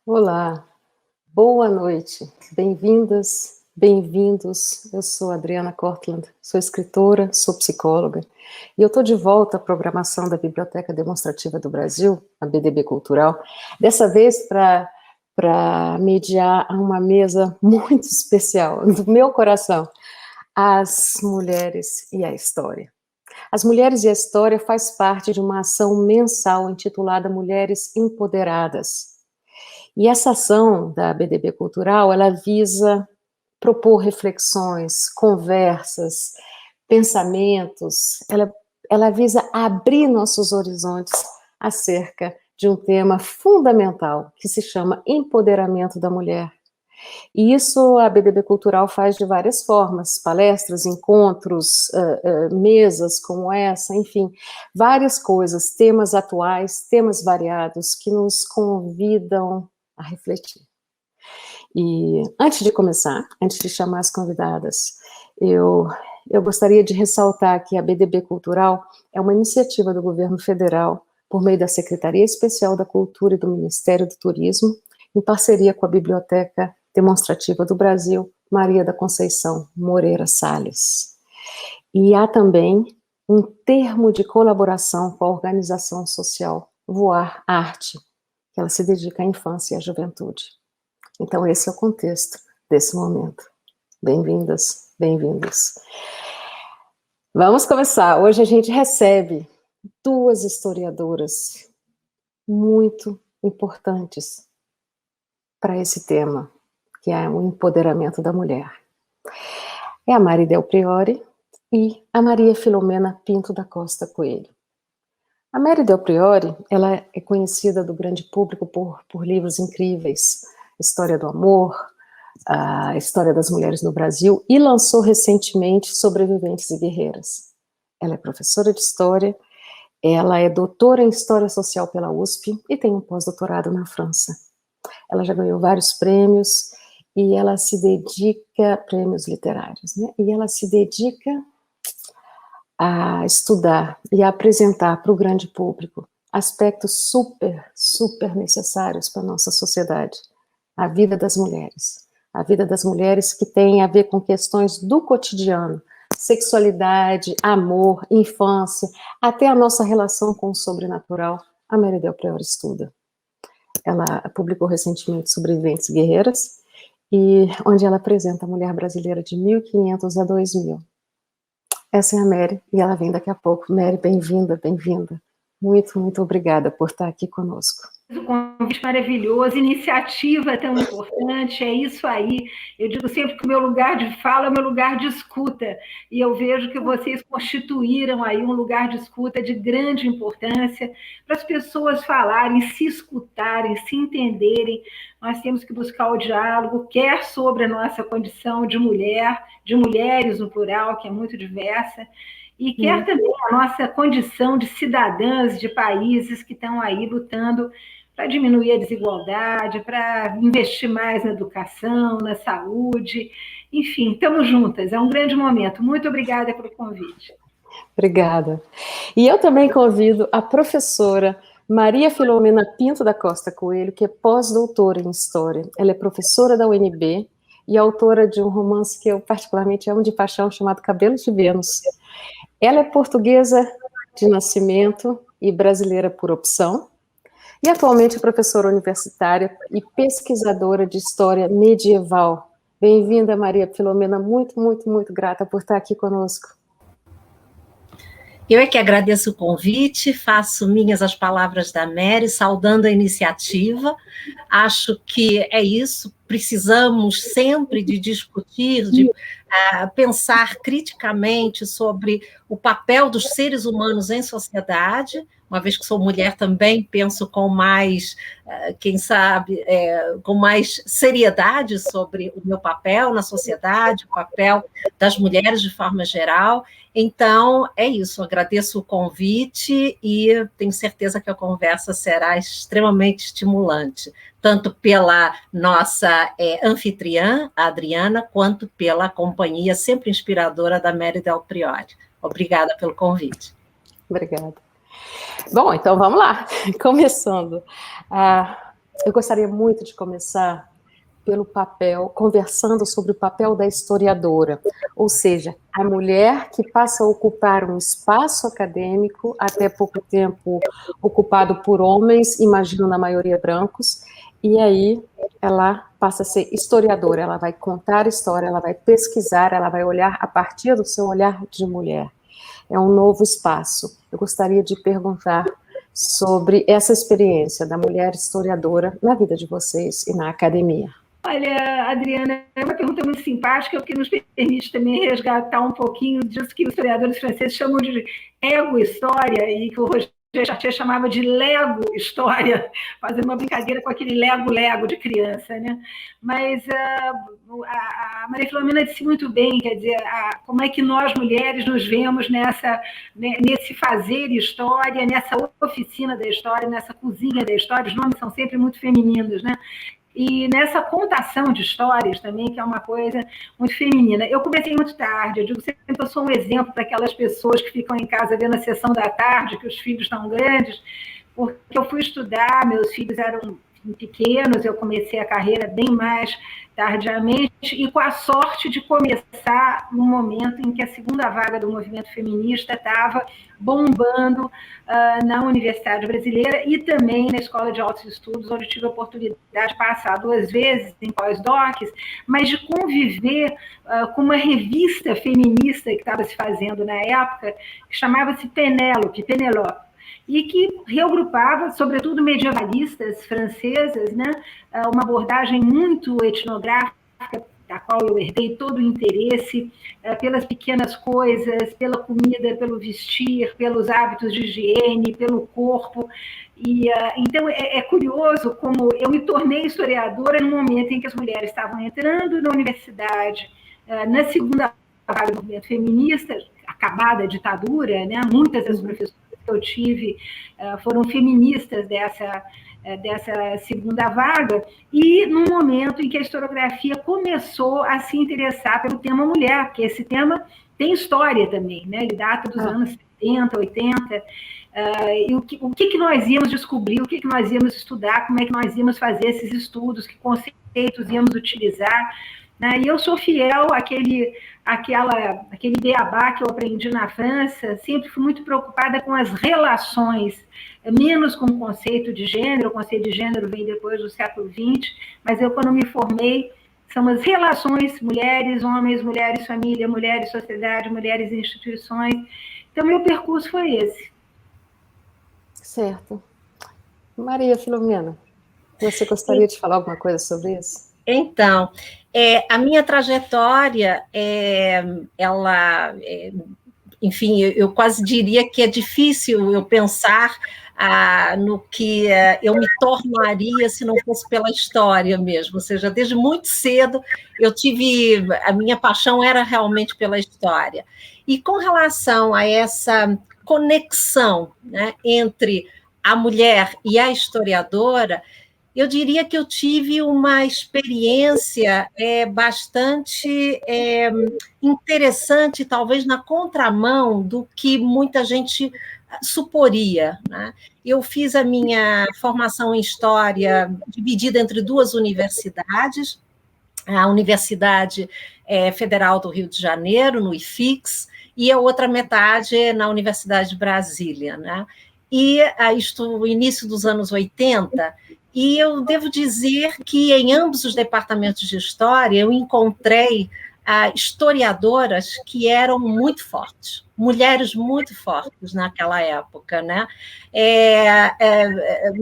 Olá, boa noite, bem-vindas, bem-vindos. Eu sou Adriana Cortland, sou escritora, sou psicóloga e eu estou de volta à programação da Biblioteca Demonstrativa do Brasil, a BDB Cultural, dessa vez para mediar uma mesa muito especial do meu coração, as mulheres e a história. As Mulheres e a História faz parte de uma ação mensal intitulada Mulheres Empoderadas. E essa ação da BDB Cultural, ela visa propor reflexões, conversas, pensamentos, ela visa abrir nossos horizontes acerca de um tema fundamental, que se chama empoderamento da mulher. E isso a BDB Cultural faz de várias formas, palestras, encontros, mesas como essa, enfim, várias coisas, temas atuais, temas variados que nos convidam a refletir. E antes de começar, antes de chamar as convidadas, eu gostaria de ressaltar que a BDB Cultural é uma iniciativa do governo federal por meio da Secretaria Especial da Cultura e do Ministério do Turismo, em parceria com a Biblioteca Demonstrativa do Brasil, Maria da Conceição Moreira Salles. E há também um termo de colaboração com a organização social Voar Arte, que ela se dedica à infância e à juventude. Então, esse é o contexto desse momento. Bem-vindas, bem-vindos. Vamos começar. Hoje a gente recebe duas historiadoras muito importantes para esse tema, que é o empoderamento da mulher. É a Mari Del Priore e a Maria Filomena Pinto da Costa Coelho. A Mari Del Priore, ela é conhecida do grande público por livros incríveis, História do Amor, a História das Mulheres no Brasil, e lançou recentemente Sobreviventes e Guerreiras. Ela é professora de História, ela é doutora em História Social pela USP e tem um pós-doutorado na França. Ela já ganhou vários prêmios e ela se dedica, prêmios literários, né? E ela se dedica a estudar e a apresentar para o grande público aspectos super necessários para a nossa sociedade. A vida das mulheres que tem a ver com questões do cotidiano, sexualidade, amor, infância, até a nossa relação com o sobrenatural. A Mari Del Priore estuda. Ela publicou recentemente Sobreviventes e Guerreiras, e onde ela apresenta a mulher brasileira de 1500 a 2000. Essa é a Mary, e ela vem daqui a pouco. Mary, bem-vinda, bem-vinda. Muito obrigada por estar aqui conosco. O convite maravilhoso, iniciativa tão importante, é isso aí. Eu digo sempre que o meu lugar de fala é o meu lugar de escuta, e eu vejo que vocês constituíram aí um lugar de escuta de grande importância para as pessoas falarem, se escutarem, se entenderem. Nós temos que buscar o diálogo, quer sobre a nossa condição de mulher, de mulheres no plural, que é muito diversa, e quer também a nossa condição de cidadãs de países que estão aí lutando para diminuir a desigualdade, para investir mais na educação, na saúde, enfim, estamos juntas, é um grande momento. Muito obrigada pelo convite. Obrigada. E eu também convido a professora Maria Filomena Pinto da Costa Coelho, que é pós-doutora em História. Ela é professora da UNB e autora de um romance que eu particularmente amo de paixão, chamado Cabelos de Vênus. Ela é portuguesa de nascimento e brasileira por opção, e atualmente é professora universitária e pesquisadora de história medieval. Bem-vinda, Maria Filomena, muito grata por estar aqui conosco. Eu é que agradeço o convite, faço minhas as palavras da Mary, saudando a iniciativa. Acho que é isso, precisamos sempre de discutir, de pensar criticamente sobre o papel dos seres humanos em sociedade. Uma vez que sou mulher também, penso com mais, quem sabe, com mais seriedade sobre o meu papel na sociedade, o papel das mulheres de forma geral. Então, é isso, agradeço o convite e tenho certeza que a conversa será extremamente estimulante, tanto pela nossa anfitriã, a Adriana, quanto pela companhia sempre inspiradora da Mary Del Priore. Obrigada pelo convite. Obrigada. Bom, então vamos lá, começando. eu gostaria muito de começar pelo papel, conversando sobre o papel da historiadora, ou seja, a mulher que passa a ocupar um espaço acadêmico, até pouco tempo ocupado por homens, imagino na maioria brancos, e aí ela passa a ser historiadora, ela vai contar história, ela vai pesquisar, ela vai olhar a partir do seu olhar de mulher. É um novo espaço. Eu gostaria de perguntar sobre essa experiência da mulher historiadora na vida de vocês e na academia. Olha, Adriana, é uma pergunta muito simpática, porque nos permite também resgatar um pouquinho disso que os historiadores franceses chamam de ego-história, e que o Roger Chartier chamava de Lego-história, fazendo uma brincadeira com aquele Lego-Lego de criança, né? Mas a Maria Filomena disse muito bem, quer dizer, como é que nós, mulheres, nos vemos nesse fazer história, nessa oficina da história, nessa cozinha da história, os nomes são sempre muito femininos, né? E nessa contação de histórias também, que é uma coisa muito feminina. Eu comecei muito tarde, eu digo sempre que eu sou um exemplo para aquelas pessoas que ficam em casa vendo a sessão da tarde, que os filhos estão grandes, porque eu fui estudar, meus filhos eram pequenos, eu comecei a carreira bem mais tardiamente, e com a sorte de começar no momento em que a segunda vaga do movimento feminista estava bombando na Universidade Brasileira e também na Escola de Altos Estudos, onde tive a oportunidade de passar 2 vezes em pós-docs, mas de conviver com uma revista feminista que estava se fazendo na época, que chamava-se Penélope, e que reagrupava, sobretudo medievalistas francesas, né? Uma abordagem muito etnográfica, da qual eu herdei todo o interesse pelas pequenas coisas, pela comida, pelo vestir, pelos hábitos de higiene, pelo corpo. E então é curioso como eu me tornei historiadora no momento em que as mulheres estavam entrando na universidade, na segunda vaga do movimento feminista, acabada a ditadura, né? Muitas das professoras que eu tive foram feministas dessa segunda vaga, e no momento em que a historiografia começou a se interessar pelo tema mulher, porque esse tema tem história também, né? Ele data dos anos 70, 80, e o que nós íamos descobrir, o que nós íamos estudar, como é que nós íamos fazer esses estudos, que conceitos íamos utilizar, né? E eu sou fiel àquele beabá que eu aprendi na França, sempre fui muito preocupada com as relações, menos com o conceito de gênero. O conceito de gênero vem depois do século XX, mas eu, quando me formei, são as relações mulheres, homens, mulheres, família, mulheres, sociedade, mulheres, instituições. Então, meu percurso foi esse. Certo. Maria Filomena, você gostaria de falar alguma coisa sobre isso? Então, a minha trajetória, enfim, eu quase diria que é difícil eu pensar no que eu me tornaria se não fosse pela história mesmo, ou seja, desde muito cedo a minha paixão era realmente pela história. E com relação a essa conexão, né, entre a mulher e a historiadora, eu diria que eu tive uma experiência bastante interessante, talvez na contramão do que muita gente suporia, né? Eu fiz a minha formação em História dividida entre 2 universidades, a Universidade Federal do Rio de Janeiro, no IFIX, e a outra metade na Universidade de Brasília, né? E isto no início dos anos 80, e eu devo dizer que em ambos os departamentos de História eu encontrei historiadoras que eram muito fortes, mulheres muito fortes naquela época, né?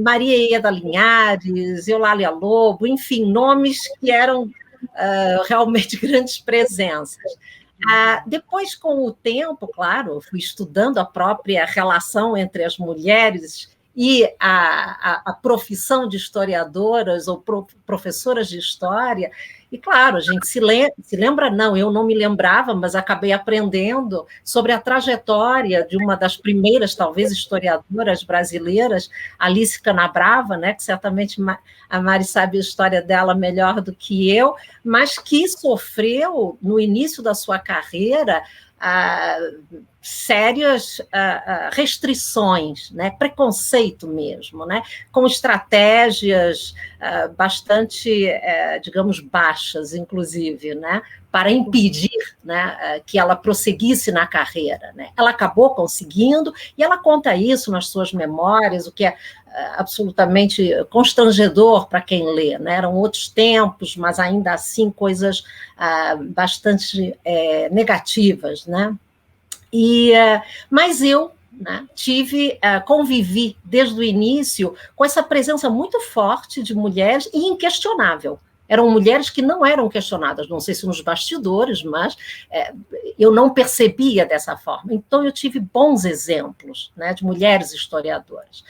Maria Ieda Linhares, Eulália Lobo, enfim, nomes que eram realmente grandes presenças. Depois, com o tempo, claro, fui estudando a própria relação entre as mulheres e a profissão de historiadoras ou professoras de história, e claro, a gente se lembra, não, eu não me lembrava, mas acabei aprendendo sobre a trajetória de uma das primeiras, talvez, historiadoras brasileiras, Alice Canabrava, né, que certamente a Mari sabe a história dela melhor do que eu, mas que sofreu, no início da sua carreira, sérias restrições, né, preconceito mesmo, né, com estratégias bastante, digamos, baixas, inclusive, né, para impedir, né, que ela prosseguisse na carreira, né. Ela acabou conseguindo, e ela conta isso nas suas memórias, o que é absolutamente constrangedor para quem lê, né? Eram outros tempos, mas ainda assim coisas bastante negativas, né? Mas eu, né, convivi desde o início com essa presença muito forte de mulheres e inquestionável. Eram mulheres que não eram questionadas, não sei se nos bastidores, mas eu não percebia dessa forma. Então, eu tive bons exemplos, né, de mulheres historiadoras.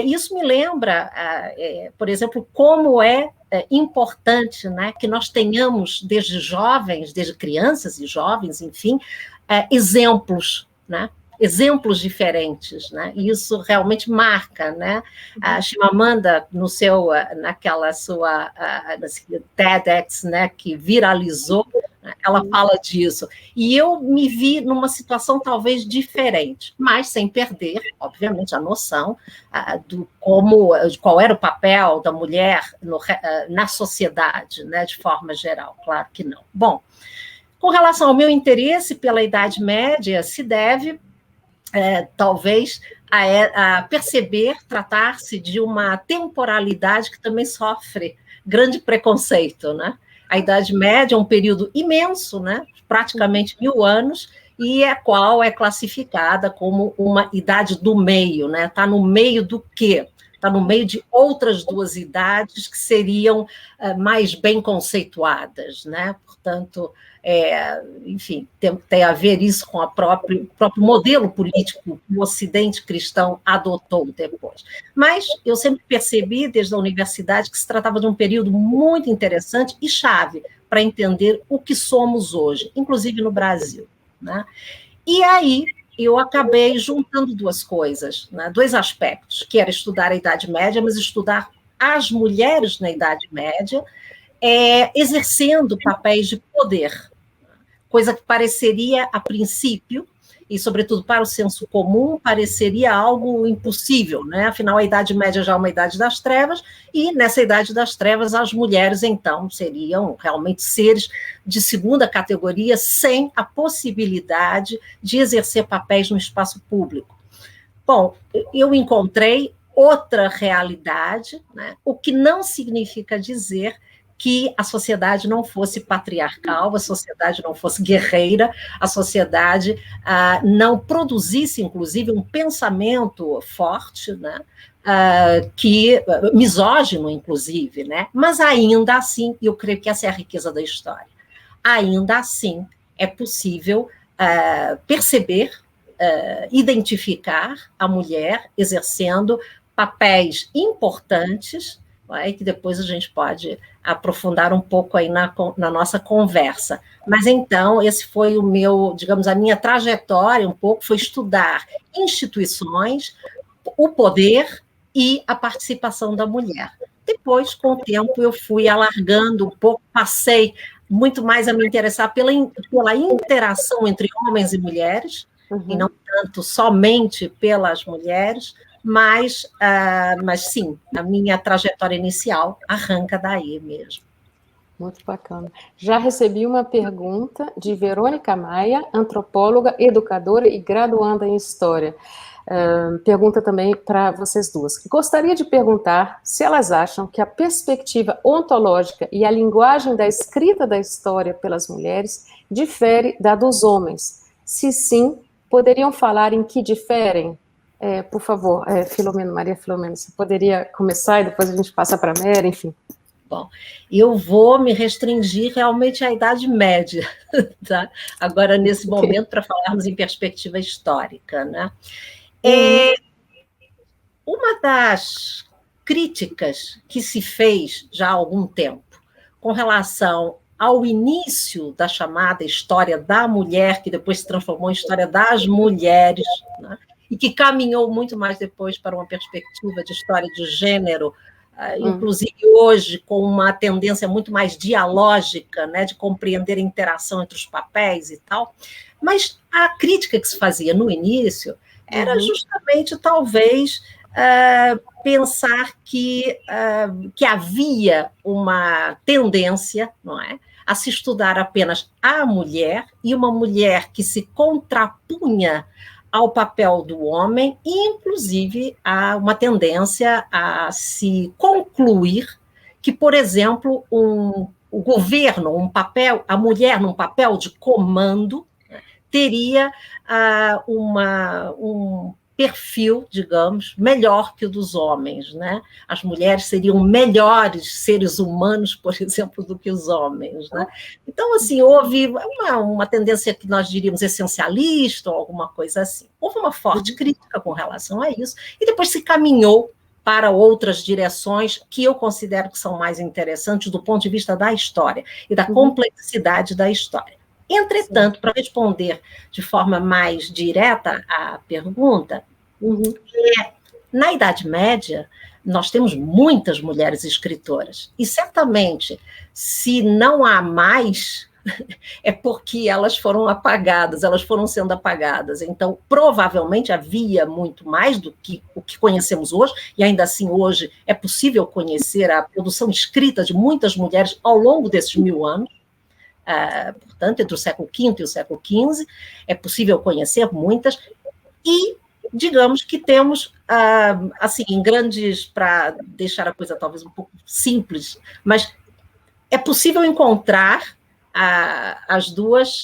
Isso me lembra, por exemplo, como é importante, né, que nós tenhamos, desde jovens, desde crianças e jovens, enfim, exemplos, né? Exemplos diferentes, né? E isso realmente marca, né? A Chimamanda, naquela sua TEDx, né, que viralizou, né, ela fala disso. E eu me vi numa situação talvez diferente, mas sem perder, obviamente, a noção de qual era o papel da mulher na sociedade, né, de forma geral. Claro que não. Bom, com relação ao meu interesse pela Idade Média, se deve, talvez, a perceber tratar-se de uma temporalidade que também sofre grande preconceito, né? A Idade Média é um período imenso, né? Praticamente 1000 anos, e a qual é classificada como uma idade do meio, né? Está no meio do quê? Está no meio de outras duas idades que seriam mais bem conceituadas, né? Portanto, enfim, tem a ver isso com o próprio modelo político que o Ocidente cristão adotou depois. Mas eu sempre percebi, desde a universidade, que se tratava de um período muito interessante e chave para entender o que somos hoje, inclusive no Brasil, né? E aí eu acabei juntando duas coisas, né? Dois aspectos, que era estudar a Idade Média, mas estudar as mulheres na Idade Média, exercendo papéis de poder, coisa que pareceria, a princípio, e sobretudo para o senso comum, pareceria algo impossível, né? Afinal, a Idade Média já é uma Idade das Trevas, e nessa Idade das Trevas as mulheres, então, seriam realmente seres de segunda categoria, sem a possibilidade de exercer papéis no espaço público. Bom, eu encontrei outra realidade, né? O que não significa dizer que a sociedade não fosse patriarcal, a sociedade não fosse guerreira, a sociedade não produzisse, inclusive, um pensamento forte, né? Misógino, inclusive, né? Mas ainda assim, eu creio que essa é a riqueza da história, ainda assim é possível perceber, identificar a mulher exercendo papéis importantes, que depois a gente pode aprofundar um pouco aí na nossa conversa. Mas então, esse foi o meu, digamos, a minha trajetória um pouco, foi estudar instituições, o poder e a participação da mulher. Depois, com o tempo, eu fui alargando um pouco, passei muito mais a me interessar pela interação entre homens e mulheres, e não tanto somente pelas mulheres, mas sim, a minha trajetória inicial arranca daí mesmo. Muito bacana. Já recebi uma pergunta de Verônica Maia, antropóloga, educadora e graduanda em História. Pergunta também para vocês duas. Gostaria de perguntar se elas acham que a perspectiva ontológica e a linguagem da escrita da história pelas mulheres difere da dos homens. Se sim, poderiam falar em que diferem? Por favor, Maria Filomena, você poderia começar e depois a gente passa para a Mary, enfim. Bom, eu vou me restringir realmente à Idade Média, tá? Agora, nesse momento, para falarmos em perspectiva histórica, né? Uma das críticas que se fez já há algum tempo com relação ao início da chamada história da mulher, que depois se transformou em história das mulheres, né? E que caminhou muito mais depois para uma perspectiva de história de gênero inclusive hoje com uma tendência muito mais dialógica, né, de compreender a interação entre os papéis e tal, mas a crítica que se fazia no início era justamente, talvez, pensar que havia uma tendência, não é, a se estudar apenas a mulher, e uma mulher que se contrapunha ao papel do homem, e, inclusive, há uma tendência a se concluir que, por exemplo, o governo, a mulher num papel de comando, teria um perfil, digamos, melhor que o dos homens, né? As mulheres seriam melhores seres humanos, por exemplo, do que os homens, né? Então, assim, houve uma tendência que nós diríamos essencialista ou alguma coisa assim. Houve uma forte crítica com relação a isso, e depois se caminhou para outras direções que eu considero que são mais interessantes do ponto de vista da história e da complexidade da história. Entretanto, para responder de forma mais direta à pergunta, na Idade Média, nós temos muitas mulheres escritoras, e certamente, se não há mais, é porque elas foram apagadas, elas foram sendo apagadas. Então, provavelmente havia muito mais do que o que conhecemos hoje, e ainda assim hoje é possível conhecer a produção escrita de muitas mulheres ao longo desses 1000 anos. Portanto, entre o século V e o século XV, é possível conhecer muitas, e digamos que temos, assim, em grandes, para deixar a coisa talvez um pouco simples, mas é possível encontrar as duas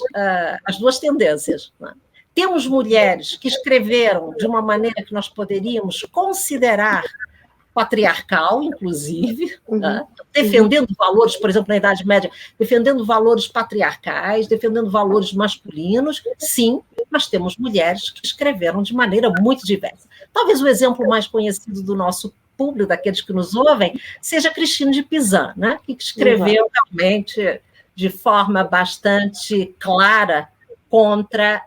tendências, né? Temos mulheres que escreveram de uma maneira que nós poderíamos considerar patriarcal, inclusive, né? Defendendo valores, por exemplo, na Idade Média, defendendo valores patriarcais, defendendo valores masculinos, sim, mas temos mulheres que escreveram de maneira muito diversa. Talvez o exemplo mais conhecido do nosso público, daqueles que nos ouvem, seja Cristina de Pizan, né? Que escreveu realmente de forma bastante clara contra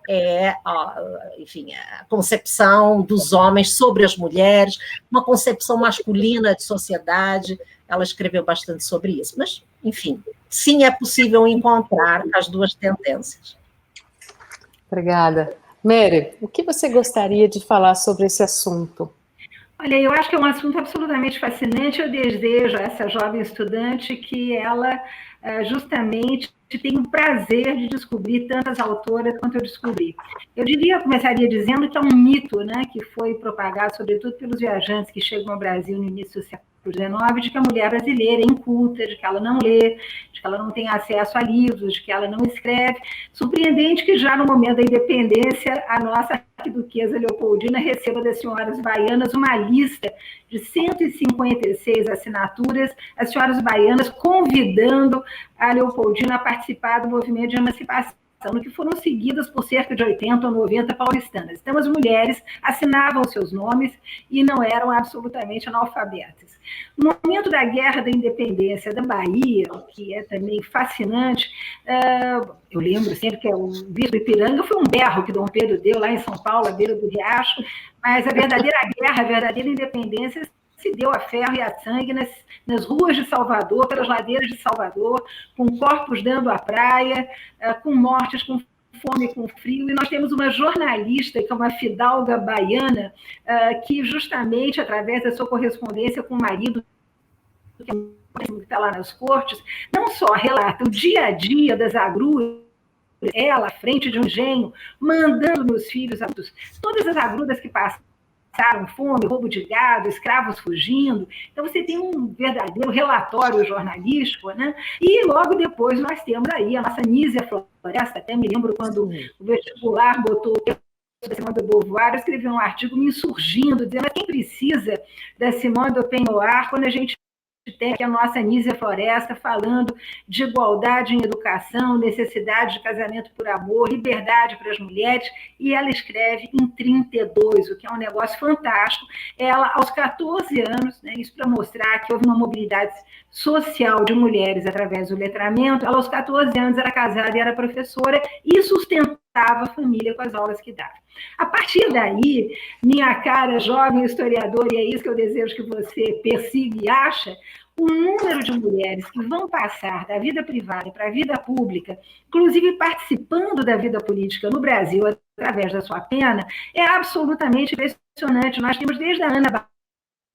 enfim, a concepção dos homens sobre as mulheres, uma concepção masculina de sociedade. Ela escreveu bastante sobre isso. Mas, enfim, sim, é possível encontrar as duas tendências. Obrigada. Mary, o que você gostaria de falar sobre esse assunto? Olha, eu acho que é um assunto absolutamente fascinante. Eu desejo a essa jovem estudante que ela justamente tenha o prazer de descobrir tantas autoras quanto eu descobri. Eu começaria dizendo que é um mito, né, que foi propagado, sobretudo pelos viajantes que chegam ao Brasil no início do século XIX, de que a mulher brasileira é inculta, de que ela não lê, de que ela não tem acesso a livros, de que ela não escreve. Surpreendente que já no momento da independência, a nossa arquiduquesa Leopoldina receba das senhoras baianas uma lista de 156 assinaturas, as senhoras baianas convidando a Leopoldina a participar do movimento de emancipação, no que foram seguidas por cerca de 80 ou 90 paulistanas. Então, as mulheres assinavam seus nomes e não eram absolutamente analfabetas. No momento da Guerra da Independência da Bahia, que é também fascinante, eu lembro sempre que o grito do Ipiranga foi um berro que Dom Pedro deu lá em São Paulo, à beira do riacho, mas a verdadeira guerra, a verdadeira independência se deu a ferro e a sangue nas ruas de Salvador, pelas ladeiras de Salvador, com corpos dando à praia, com mortes, com fome, com frio. E nós temos uma jornalista, que é uma fidalga baiana, que justamente, através da sua correspondência com o marido, que está lá nas cortes, não só relata o dia a dia das agruras, ela à frente de um engenho, mandando nos filhos adultos, todas as agruras que passaram fome, roubo de gado, escravos fugindo. Então, você tem um verdadeiro relatório jornalístico, né? E logo depois nós temos aí a nossa Nízia Floresta. Até me lembro quando o vestibular botou da Simone de Beauvoir, eu escrevi um artigo me insurgindo, dizendo: mas quem precisa da Simone de Beauvoir quando a gente tem aqui a nossa Nízia Floresta falando de igualdade em educação, necessidade de casamento por amor, liberdade para as mulheres, e ela escreve em 32, o que é um negócio fantástico. Ela, aos 14 anos, né, isso para mostrar que houve uma mobilidade social de mulheres através do letramento, ela aos 14 anos era casada e era professora, e sustentou a família com as aulas que dava. A partir daí, minha cara jovem historiadora, e é isso que eu desejo que você persiga e acha, o número de mulheres que vão passar da vida privada para a vida pública, inclusive participando da vida política no Brasil através da sua pena, é absolutamente impressionante. Nós temos desde a Ana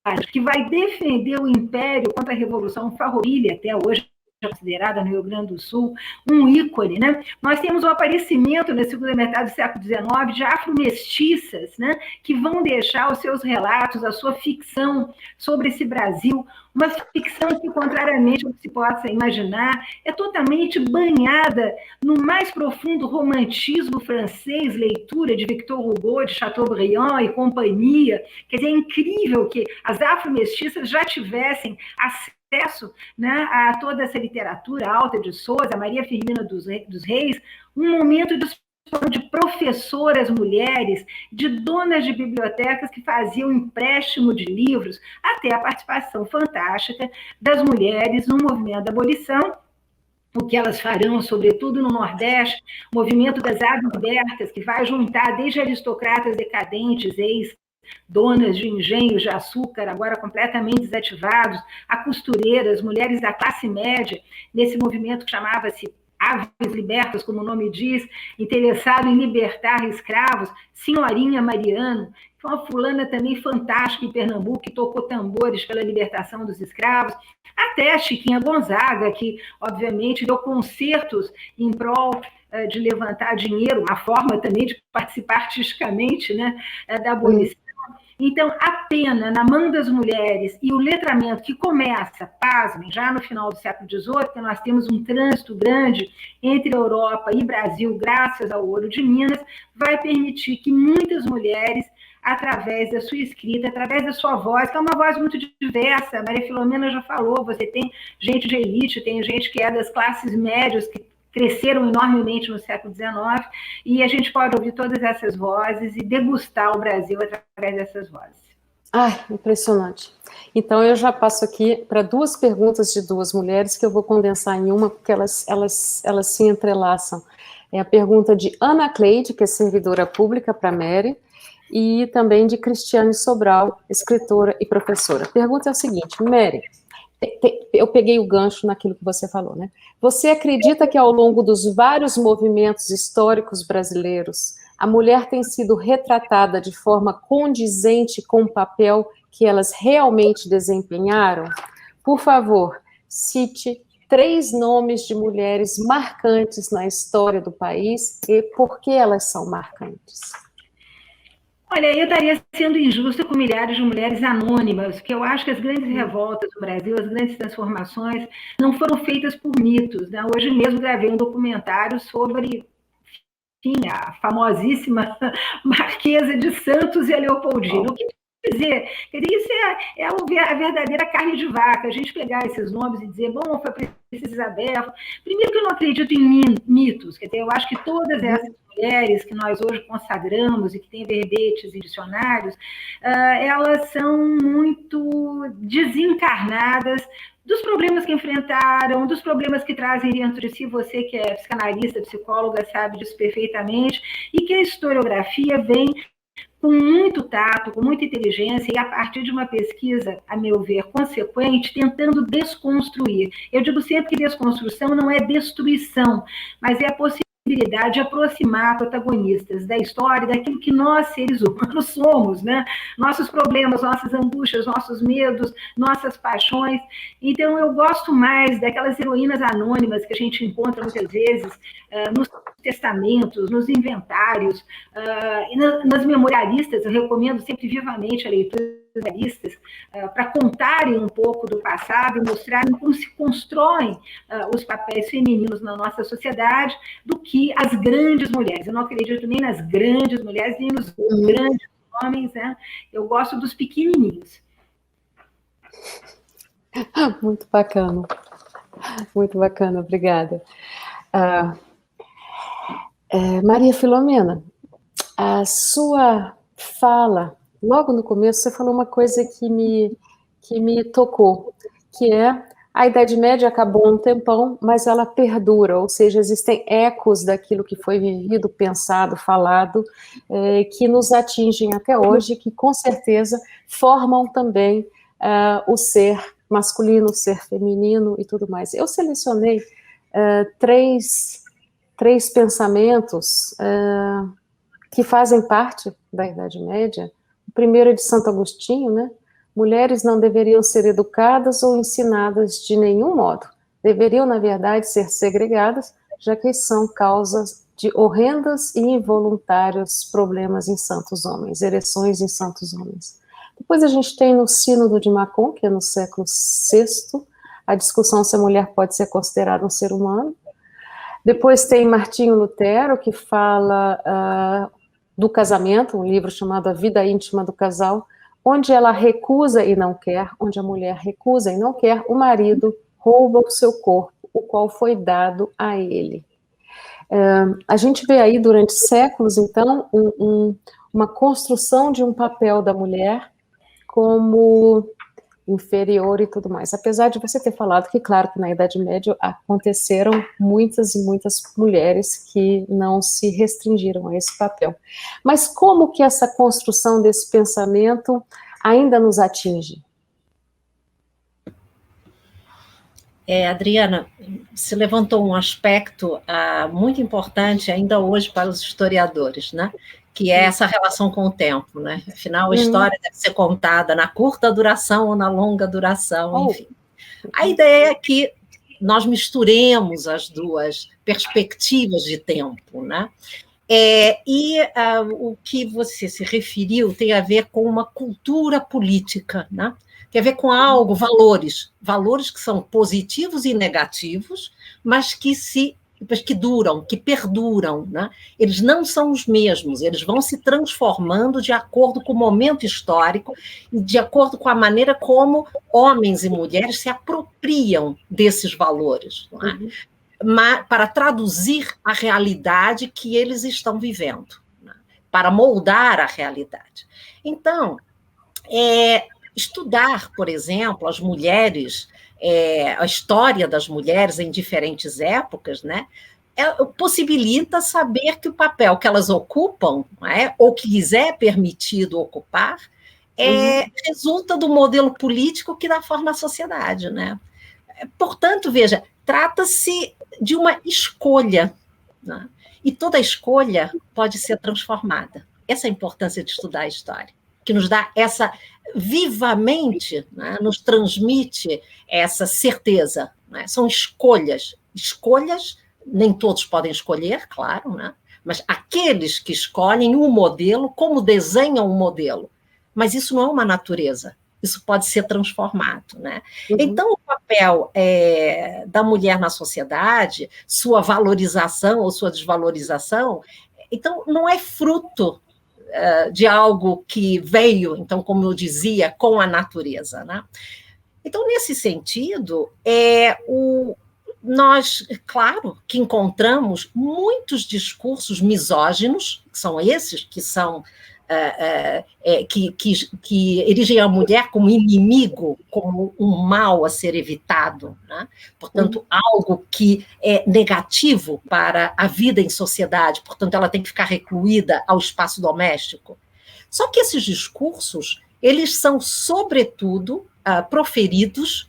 Barros, que vai defender o Império contra a Revolução Farroupilha, até hoje considerada no Rio Grande do Sul um ícone, né? Nós temos o aparecimento na segunda metade do século XIX de afro-mestiças, né? Que vão deixar os seus relatos, a sua ficção sobre esse Brasil, uma ficção que, contrariamente ao que se possa imaginar, é totalmente banhada no mais profundo romantismo francês, leitura de Victor Hugo, de Chateaubriand e companhia. Quer dizer, é incrível que as afro-mestiças já tivessem acesso, né, a toda essa literatura alta de Souza, Maria Firmina dos Reis, um momento de professoras mulheres, de donas de bibliotecas que faziam empréstimo de livros, até a participação fantástica das mulheres no movimento da abolição, o que elas farão, sobretudo no Nordeste, o movimento das Aves Libertas, que vai juntar desde aristocratas decadentes, donas de engenhos de açúcar, agora completamente desativados, a costureiras, mulheres da classe média, nesse movimento que chamava-se Aves Libertas, como o nome diz, interessado em libertar escravos, Senhorinha Mariano, que é uma fulana também fantástica em Pernambuco, que tocou tambores pela libertação dos escravos, até a Chiquinha Gonzaga, que, obviamente, deu concertos em prol de levantar dinheiro, uma forma também de participar artisticamente, né, da abolição. Então, a pena na mão das mulheres e o letramento que começa, pasmem, já no final do século XVIII, porque nós temos um trânsito grande entre Europa e Brasil, graças ao Ouro de Minas, vai permitir que muitas mulheres, através da sua escrita, através da sua voz, que é uma voz muito diversa, a Maria Filomena já falou, você tem gente de elite, tem gente que é das classes médias, que cresceram enormemente no século XIX, e a gente pode ouvir todas essas vozes e degustar o Brasil através dessas vozes. Ai, impressionante. Então, eu já passo aqui para duas perguntas de duas mulheres, que eu vou condensar em uma, porque elas se entrelaçam. É a pergunta de Ana Cleide, que é servidora pública para a Mary, e também de Cristiane Sobral, escritora e professora. A pergunta é a seguinte, Mary, eu peguei o gancho naquilo que você falou, né? Você acredita que ao longo dos vários movimentos históricos brasileiros, a mulher tem sido retratada de forma condizente com o papel que elas realmente desempenharam? Por favor, cite 3 nomes de mulheres marcantes na história do país e por que elas são marcantes. Olha, eu estaria sendo injusta com milhares de mulheres anônimas, porque eu acho que as grandes revoltas do Brasil, as grandes transformações, não foram feitas por mitos, né? Hoje mesmo gravei um documentário sobre, enfim, a famosíssima Marquesa de Santos e a Leopoldina. O que dizer? Isso é a verdadeira carne de vaca, a gente pegar esses nomes e dizer, bom, foi Princesa Isabel. Primeiro que eu não acredito em mitos, quer dizer, eu acho que todas essas mulheres que nós hoje consagramos e que têm verbetes e dicionários, elas são muito desencarnadas dos problemas que enfrentaram, dos problemas que trazem dentro de si, você que é psicanalista, psicóloga, sabe disso perfeitamente, e que a historiografia vem com muito tato, com muita inteligência, e a partir de uma pesquisa, a meu ver, consequente, tentando desconstruir. Eu digo sempre que desconstrução não é destruição, mas é a possibilidade de aproximar protagonistas da história daquilo que nós, seres humanos, somos, né? Nossos problemas, nossas angústias, nossos medos, nossas paixões. Então, eu gosto mais daquelas heroínas anônimas que a gente encontra muitas vezes nos testamentos, nos inventários, e nas memorialistas. Eu recomendo sempre vivamente a leitura jornalistas, para contarem um pouco do passado e mostrarem como se constroem os papéis femininos na nossa sociedade, do que as grandes mulheres. Eu não acredito nem nas grandes mulheres, nem nos grandes homens, né? Eu gosto dos pequenininhos. Muito bacana, obrigada. Maria Filomena, a sua fala, logo no começo, você falou uma coisa que me tocou, que é A Idade Média acabou há um tempão, mas ela perdura, ou seja, existem ecos daquilo que foi vivido, pensado, falado, que nos atingem até hoje, que com certeza formam também o ser masculino, o ser feminino e tudo mais. Eu selecionei três pensamentos que fazem parte da Idade Média. O primeiro é de Santo Agostinho, né? Mulheres não deveriam ser educadas ou ensinadas de nenhum modo. Deveriam, na verdade, ser segregadas, já que são causas de horrendas e involuntários problemas em santos homens, ereções em santos homens. Depois a gente tem no Sínodo de Macon, que é no século VI, a discussão se a mulher pode ser considerada um ser humano. Depois tem Martinho Lutero, que fala do casamento, um livro chamado A Vida Íntima do Casal, onde ela recusa e não quer, onde a mulher recusa e não quer, o marido rouba o seu corpo, o qual foi dado a ele. A gente vê aí durante séculos, então, uma construção de um papel da mulher como inferior e tudo mais. Apesar de você ter falado que, claro, que na Idade Média aconteceram muitas e muitas mulheres que não se restringiram a esse papel. Mas como que essa construção desse pensamento ainda nos atinge? Adriana, se levantou um aspecto muito importante ainda hoje para os historiadores, né? Que é essa relação com o tempo, né? Afinal, a história deve ser contada na curta duração ou na longa duração, enfim. A ideia é que nós misturemos as duas perspectivas de tempo, né? O que você se referiu tem a ver com uma cultura política, né? Tem a ver com algo, valores que são positivos e negativos, mas que duram, que perduram, né? Eles não são os mesmos, eles vão se transformando de acordo com o momento histórico e de acordo com a maneira como homens e mulheres se apropriam desses valores, não é? Para traduzir a realidade que eles estão vivendo, né? Para moldar a realidade. Então, estudar, por exemplo, as mulheres, a história das mulheres em diferentes épocas, né, possibilita saber que o papel que elas ocupam, ou que lhes é permitido ocupar, resulta do modelo político que dá forma à sociedade, né? Portanto, veja, trata-se de uma escolha, né? E toda escolha pode ser transformada. Essa é a importância de estudar a história, que nos dá essa vivamente, né, nos transmite essa certeza, né? São escolhas, nem todos podem escolher, claro, né? Mas aqueles que escolhem um modelo, como desenham um modelo, mas isso não é uma natureza, isso pode ser transformado, né? Então, o papel da mulher na sociedade, sua valorização ou sua desvalorização, então, não é fruto de algo que veio, então, como eu dizia, com a natureza, né? Então, nesse sentido, nós, claro, que encontramos muitos discursos misóginos, que são esses que são que erigem a mulher como inimigo, como um mal a ser evitado, né? Portanto, algo que é negativo para a vida em sociedade, portanto, ela tem que ficar recluída ao espaço doméstico. Só que esses discursos, eles são, sobretudo, proferidos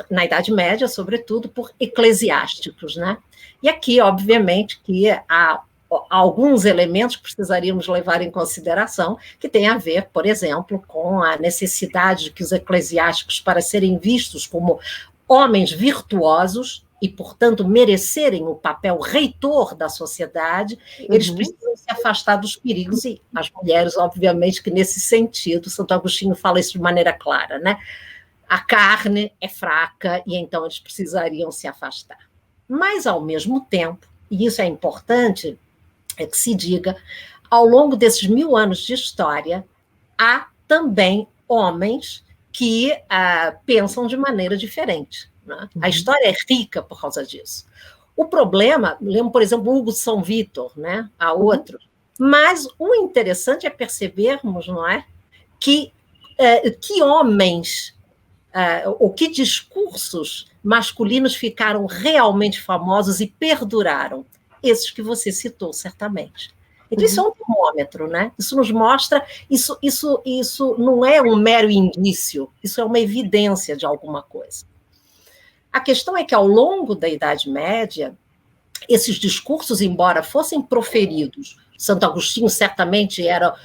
na Idade Média, sobretudo, por eclesiásticos, né? E aqui, obviamente, que há alguns elementos que precisaríamos levar em consideração, que tem a ver, por exemplo, com a necessidade de que os eclesiásticos, para serem vistos como homens virtuosos e, portanto, merecerem o papel reitor da sociedade, eles precisam se afastar dos perigos, e as mulheres, obviamente, que nesse sentido, Santo Agostinho fala isso de maneira clara, né? A carne é fraca e então eles precisariam se afastar. Mas, ao mesmo tempo, e isso é importante que se diga, ao longo desses 1000 anos de história, há também homens que pensam de maneira diferente, né? A história é rica por causa disso. O problema, lembro, por exemplo, Hugo de São Vítor, né? Há outros, mas o interessante é percebermos, não é, que homens ou que discursos masculinos ficaram realmente famosos e perduraram? Esses que você citou, certamente. Então, isso é um termômetro, né? Isso nos mostra, isso não é um mero indício, isso é uma evidência de alguma coisa. A questão é que, ao longo da Idade Média, esses discursos, embora fossem proferidos, Santo Agostinho certamente era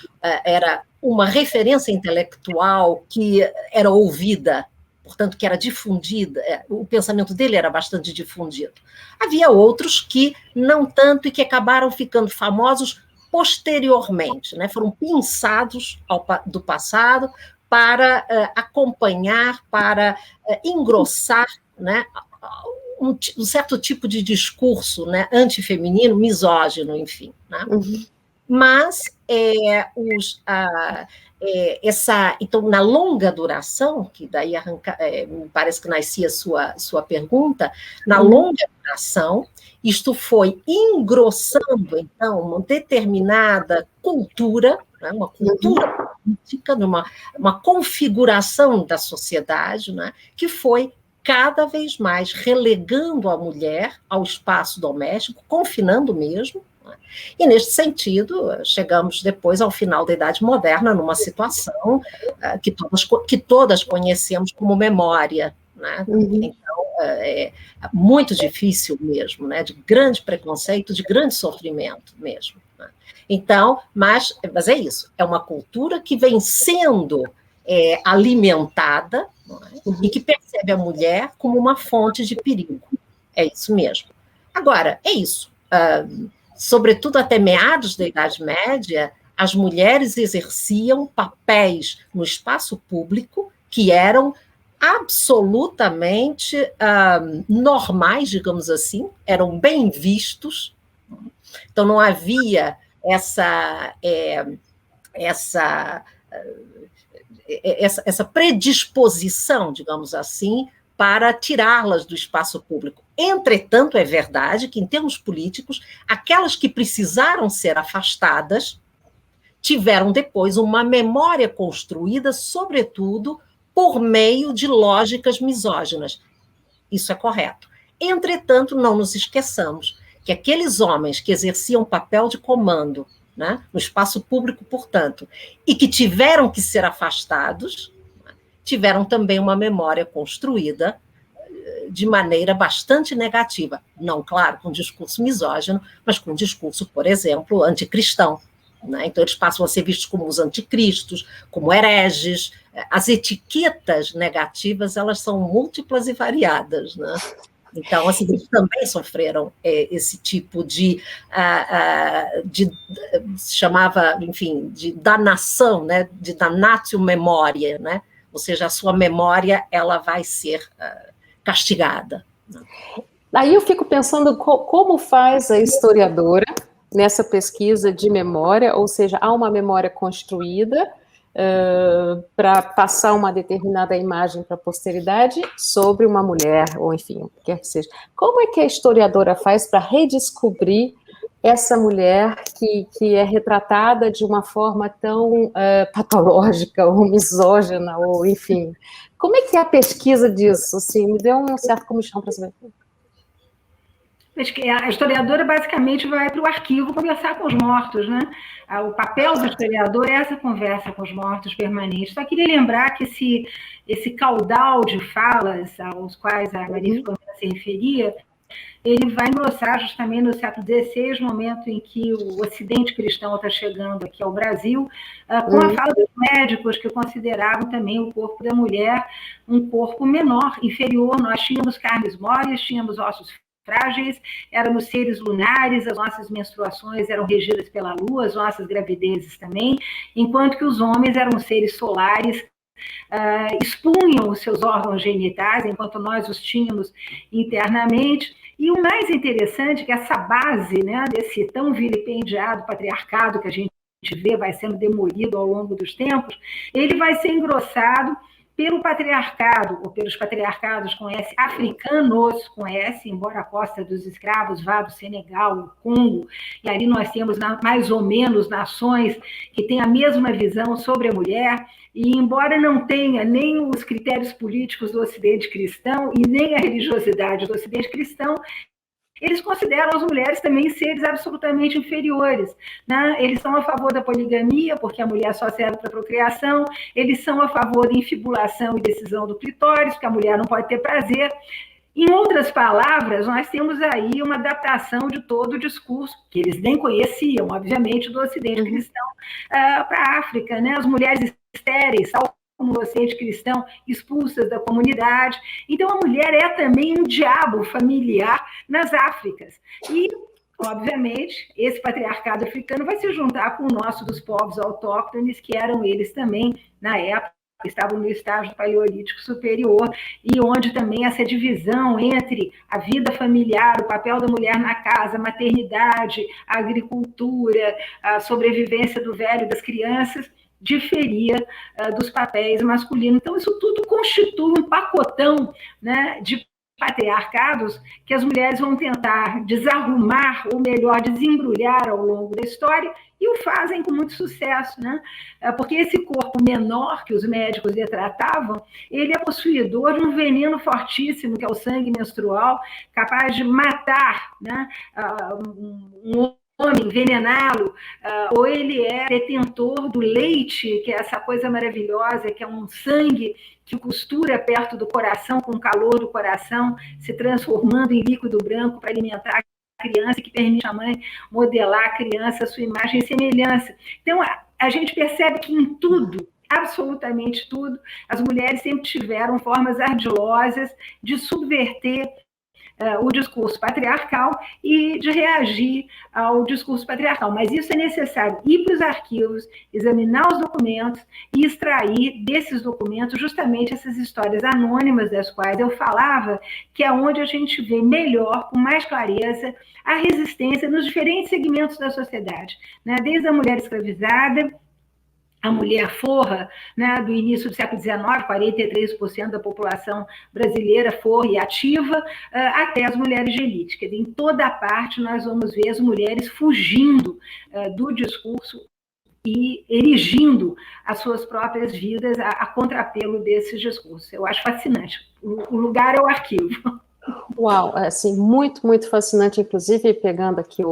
uma referência intelectual que era ouvida, portanto, que era difundida, o pensamento dele era bastante difundido. Havia outros que não tanto e que acabaram ficando famosos posteriormente, né? Foram pinçados do passado para acompanhar, para engrossar, né, um certo tipo de discurso, né, antifeminino, misógino, enfim. Né? Mas então, na longa duração, que daí me parece que nascia a sua pergunta, na longa duração, isto foi engrossando, então, uma determinada cultura, né, uma cultura política, uma configuração da sociedade, né, que foi cada vez mais relegando a mulher ao espaço doméstico, confinando mesmo. E, neste sentido, chegamos depois ao final da Idade Moderna, numa situação que todas conhecemos como memória. Né? Então, é muito difícil mesmo, né? De grande preconceito, de grande sofrimento mesmo. Né? Então, mas é isso, é uma cultura que vem sendo alimentada, e que percebe a mulher como uma fonte de perigo. É isso mesmo. Agora, é isso. Sobretudo até meados da Idade Média, as mulheres exerciam papéis no espaço público que eram absolutamente normais, digamos assim, eram bem vistos. Então, não havia essa predisposição, digamos assim, para tirá-las do espaço público. Entretanto, é verdade que, em termos políticos, aquelas que precisaram ser afastadas tiveram depois uma memória construída, sobretudo, por meio de lógicas misóginas. Isso é correto. Entretanto, não nos esqueçamos que aqueles homens que exerciam papel de comando, né, no espaço público, portanto, e que tiveram que ser afastados, tiveram também uma memória construída de maneira bastante negativa. Não, claro, com discurso misógino, mas com discurso, por exemplo, anticristão. Né? Então, eles passam a ser vistos como os anticristos, como hereges. As etiquetas negativas, elas são múltiplas e variadas, né? Então, assim, eles também sofreram esse tipo se chamava, enfim, de danação, né? De danatio memoria, né? Ou seja, a sua memória ela vai ser castigada. Aí eu fico pensando como faz a historiadora nessa pesquisa de memória, ou seja, há uma memória construída para passar uma determinada imagem para a posteridade sobre uma mulher, ou enfim, o que quer que seja. Como é que a historiadora faz para redescobrir essa mulher que é retratada de uma forma tão patológica, ou misógina, ou enfim? Como é que é a pesquisa disso? Assim, me deu um certo comichão para saber. A historiadora basicamente vai para o arquivo conversar com os mortos, né? O papel do historiador é essa conversa com os mortos permanente. Só queria lembrar que esse caudal de falas aos quais a Maria Filomena se referia, ele vai engrossar justamente no século XVI, momento em que o Ocidente cristão está chegando aqui ao Brasil, com a fala dos médicos que consideravam também o corpo da mulher um corpo menor, inferior. Nós tínhamos carnes moles, tínhamos ossos frágeis, éramos seres lunares, as nossas menstruações eram regidas pela lua, as nossas gravidezes também, enquanto que os homens eram seres solares, expunham os seus órgãos genitais, enquanto nós os tínhamos internamente. E o mais interessante é que essa base, né, desse tão vilipendiado patriarcado que a gente vê vai sendo demolido ao longo dos tempos, ele vai ser engrossado pelo patriarcado, ou pelos patriarcados com S, africanos com S, embora a costa dos escravos vá do Senegal, o Congo, e ali nós temos mais ou menos nações que têm a mesma visão sobre a mulher, e embora não tenha nem os critérios políticos do Ocidente cristão e nem a religiosidade do Ocidente cristão, eles consideram as mulheres também seres absolutamente inferiores, né? Eles são a favor da poligamia, porque a mulher só serve para procriação, eles são a favor da infibulação e decisão do clitóris, porque a mulher não pode ter prazer. Em outras palavras, nós temos aí uma adaptação de todo o discurso, que eles nem conheciam, obviamente, do Ocidente cristão para a África, né? As mulheres estéreis, como o Ocidente cristão, expulsas da comunidade. Então, a mulher é também um diabo familiar nas Áfricas. E, obviamente, esse patriarcado africano vai se juntar com o nosso dos povos autóctones, que eram eles também, na época, estavam no estágio do Paleolítico Superior, e onde também essa divisão entre a vida familiar, o papel da mulher na casa, a maternidade, a agricultura, a sobrevivência do velho e das crianças, diferia dos papéis masculinos. Então, isso tudo constitui um pacotão, né, de patriarcados que as mulheres vão tentar desarrumar, ou melhor, desembrulhar ao longo da história, e o fazem com muito sucesso, né? Porque esse corpo menor que os médicos retratavam, ele é possuidor de um veneno fortíssimo, que é o sangue menstrual, capaz de matar, né, um homem, envenená-lo, ou ele é detentor do leite, que é essa coisa maravilhosa, que é um sangue que costura perto do coração, com o calor do coração, se transformando em líquido branco para alimentar a criança, que permite à mãe modelar a criança a sua imagem e semelhança. Então, a gente percebe que em tudo, absolutamente tudo, as mulheres sempre tiveram formas ardilosas de subverter o discurso patriarcal e de reagir ao discurso patriarcal. Mas isso é necessário ir para os arquivos, examinar os documentos e extrair desses documentos justamente essas histórias anônimas das quais eu falava, que é onde a gente vê melhor, com mais clareza, a resistência nos diferentes segmentos da sociedade, né? Desde a mulher escravizada, a mulher forra, né, do início do século XIX, 43% da população brasileira forra e ativa, até as mulheres de elite. Quer dizer, em toda parte nós vamos ver as mulheres fugindo do discurso e erigindo as suas próprias vidas a contrapelo desses discursos. Eu acho fascinante. O lugar é o arquivo. Uau, assim, muito, muito fascinante, inclusive pegando aqui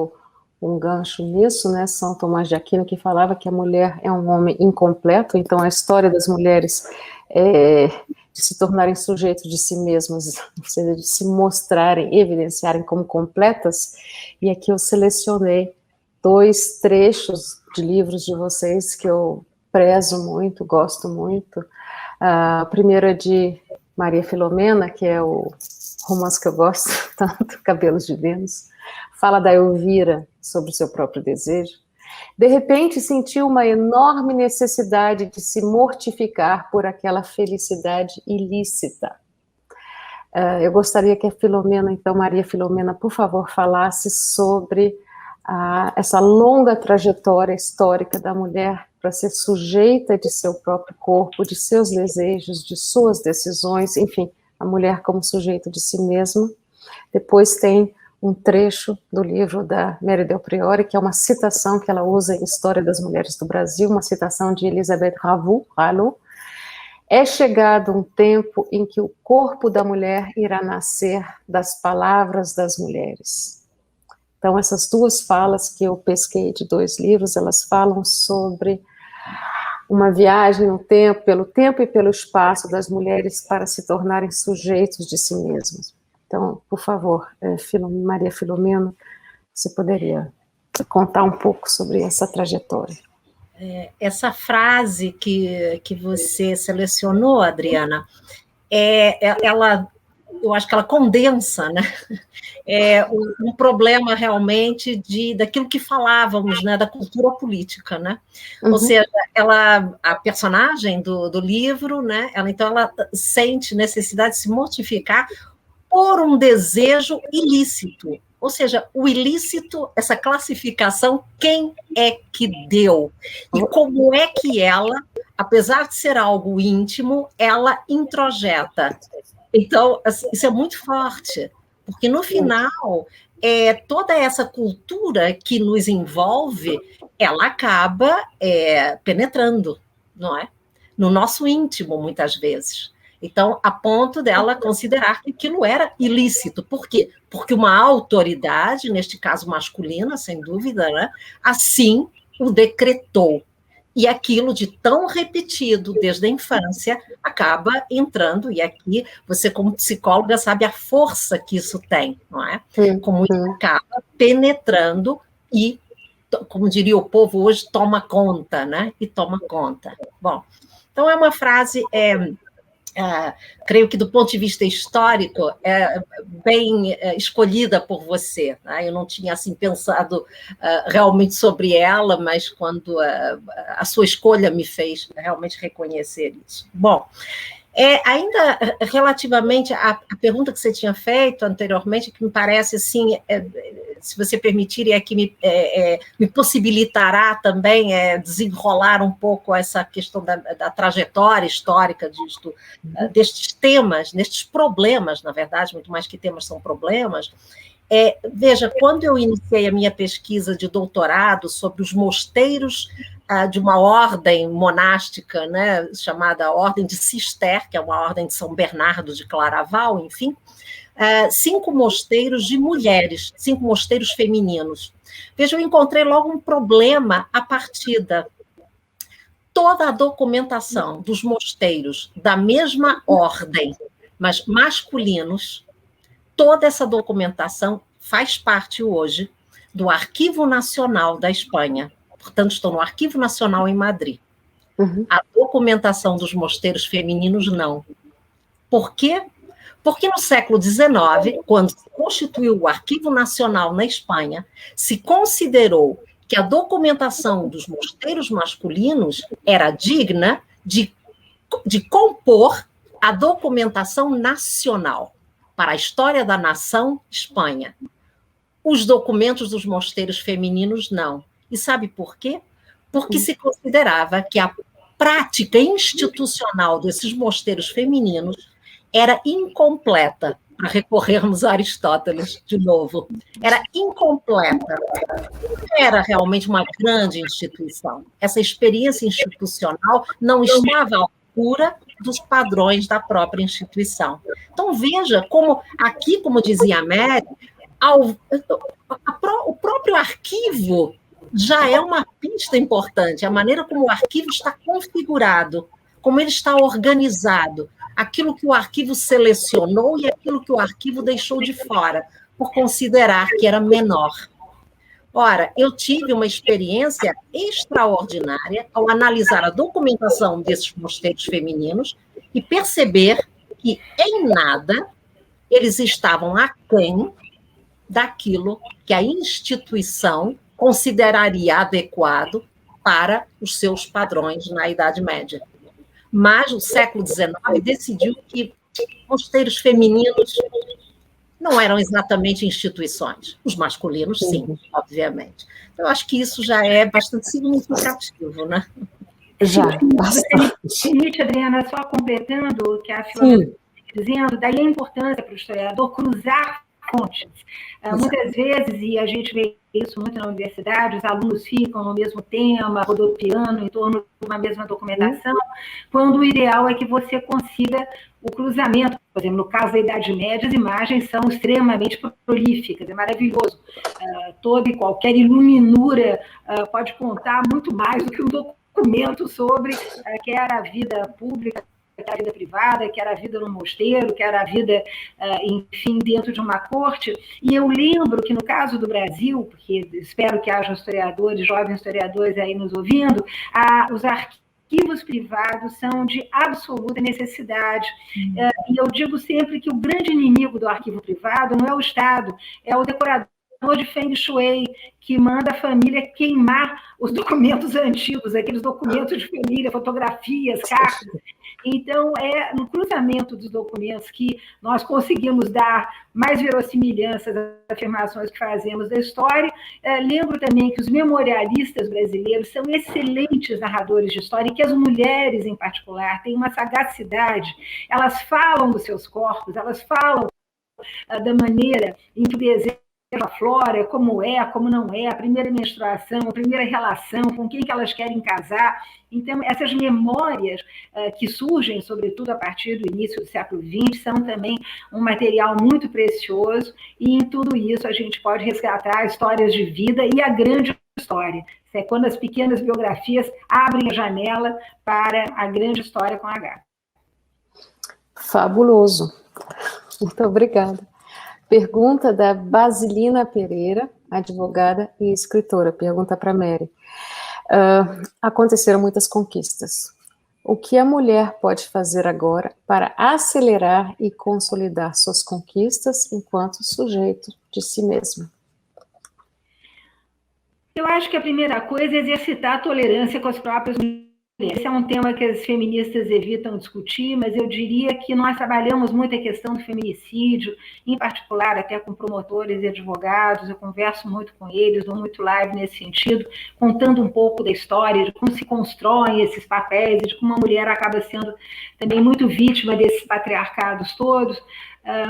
um gancho nisso, né, São Tomás de Aquino, que falava que a mulher é um homem incompleto, então a história das mulheres de se tornarem sujeitos de si mesmas, ou seja, de se mostrarem, evidenciarem como completas, e aqui eu selecionei 2 trechos de livros de vocês que eu prezo muito, gosto muito. O primeiro é de Maria Filomena, que é o romance que eu gosto tanto, Cabelos de Vênus. Fala da Elvira sobre o seu próprio desejo. De repente sentiu uma enorme necessidade de se mortificar por aquela felicidade ilícita. Eu gostaria que a Filomena, então, Maria Filomena, por favor, falasse sobre essa longa trajetória histórica da mulher para ser sujeita de seu próprio corpo, de seus desejos, de suas decisões, enfim, a mulher como sujeito de si mesma. Depois tem um trecho do livro da Mary Del Priore, que é uma citação que ela usa em História das Mulheres do Brasil, uma citação de Elisabeth Rallo. É chegado um tempo em que o corpo da mulher irá nascer das palavras das mulheres. Então, essas 2 falas que eu pesquei de 2 livros, elas falam sobre uma viagem no tempo, pelo tempo e pelo espaço das mulheres para se tornarem sujeitos de si mesmas. Então, por favor, Maria Filomena, você poderia contar um pouco sobre essa trajetória? Essa frase que você selecionou, Adriana, eu acho que ela condensa, né, um problema realmente daquilo que falávamos, né, da cultura política, né? Uhum. Ou seja, a personagem do livro, né, ela sente necessidade de se mortificar por um desejo ilícito. Ou seja, o ilícito, essa classificação, quem é que deu? E como é que ela, apesar de ser algo íntimo, ela introjeta. Então, assim, isso é muito forte, porque no final, toda essa cultura que nos envolve, ela acaba penetrando, não é? No nosso íntimo, muitas vezes. Então, a ponto dela considerar que aquilo era ilícito. Por quê? Porque uma autoridade, neste caso masculina, sem dúvida, né, assim o decretou. E aquilo de tão repetido desde a infância acaba entrando, e aqui você, como psicóloga, sabe a força que isso tem, não é? Como isso acaba penetrando e, como diria o povo hoje, toma conta, né? E toma conta. Bom, então é uma frase... creio que do ponto de vista histórico é bem escolhida por você, né? Eu não tinha assim pensado realmente sobre ela, mas quando a sua escolha me fez realmente reconhecer isso. Bom, ainda relativamente à pergunta que você tinha feito anteriormente, que me parece assim, se você permitir, que me possibilitará também desenrolar um pouco essa questão da trajetória histórica destes temas, destes problemas, na verdade, muito mais que temas são problemas. Veja, quando eu iniciei a minha pesquisa de doutorado sobre os mosteiros de uma ordem monástica, né, chamada Ordem de Cister, que é uma ordem de São Bernardo de Claraval, enfim, 5 mosteiros de mulheres, 5 mosteiros femininos. Veja, eu encontrei logo um problema a partir toda a documentação dos mosteiros da mesma ordem, mas masculinos, toda essa documentação faz parte hoje do Arquivo Nacional da Espanha. Portanto, estou no Arquivo Nacional em Madrid. A documentação dos mosteiros femininos, não. Por quê? Porque no século XIX, quando se constituiu o Arquivo Nacional na Espanha, se considerou que a documentação dos mosteiros masculinos era digna de compor a documentação nacional para a história da nação Espanha. Os documentos dos mosteiros femininos, não. E sabe por quê? Porque se considerava que a prática institucional desses mosteiros femininos era incompleta, para recorrermos a Aristóteles de novo. Era incompleta. Era realmente uma grande instituição. Essa experiência institucional não estava à altura dos padrões da própria instituição. Então, veja como aqui, como dizia a Mary, o próprio arquivo já é uma pista importante, a maneira como o arquivo está configurado, como ele está organizado, aquilo que o arquivo selecionou e aquilo que o arquivo deixou de fora, por considerar que era menor. Ora, eu tive uma experiência extraordinária ao analisar a documentação desses mosteiros femininos e perceber que, em nada, eles estavam aquém daquilo que a instituição consideraria adequado para os seus padrões na Idade Média. Mas o século XIX decidiu que mosteiros femininos não eram exatamente instituições. Os masculinos, sim, obviamente. Então, eu acho que isso já é bastante significativo, né? Já, bastante. Adriana, só completando o que a Filomena está dizendo, daí a importância para o historiador cruzar fontes. Muitas vezes, e a gente vê isso muito na universidade, os alunos ficam no mesmo tema, rodopiando em torno de uma mesma documentação, quando o ideal é que você consiga o cruzamento. Por exemplo, no caso da Idade Média, as imagens são extremamente prolíficas, é maravilhoso. Toda e qualquer iluminura pode contar muito mais do que um documento sobre que era a vida pública, que era a vida privada, que era a vida no mosteiro, que era a vida, enfim, dentro de uma corte. E eu lembro que, no caso do Brasil, porque espero que hajam historiadores, jovens historiadores aí nos ouvindo, os arquivos privados são de absoluta necessidade. E eu digo sempre que o grande inimigo do arquivo privado não é o Estado, é o decorador de Feng Shui, que manda a família queimar os documentos antigos, aqueles documentos de família, fotografias, cartas. Então, é no cruzamento dos documentos que nós conseguimos dar mais verossimilhança às afirmações que fazemos da história. Lembro também que os memorialistas brasileiros são excelentes narradores de história e que as mulheres, em particular, têm uma sagacidade. Elas falam dos seus corpos, elas falam da maneira em que o desejo aflora, como é, como não é, a primeira menstruação, a primeira relação, com quem que elas querem casar. Então, essas memórias que surgem, sobretudo a partir do início do século XX, são também um material muito precioso, e em tudo isso a gente pode resgatar histórias de vida e a grande história. É quando as pequenas biografias abrem a janela para a grande história com H. Fabuloso. Muito obrigada. Pergunta da Basilina Pereira, advogada e escritora. Pergunta para Mary. Aconteceram muitas conquistas. O que a mulher pode fazer agora para acelerar e consolidar suas conquistas enquanto sujeito de si mesma? Eu acho que a primeira coisa é exercitar a tolerância com as próprias mulheres. Esse é um tema que as feministas evitam discutir, mas eu diria que nós trabalhamos muito a questão do feminicídio, em particular até com promotores e advogados. Eu converso muito com eles, dou muito live nesse sentido, contando um pouco da história, de como se constroem esses papéis, e de como a mulher acaba sendo também muito vítima desses patriarcados todos.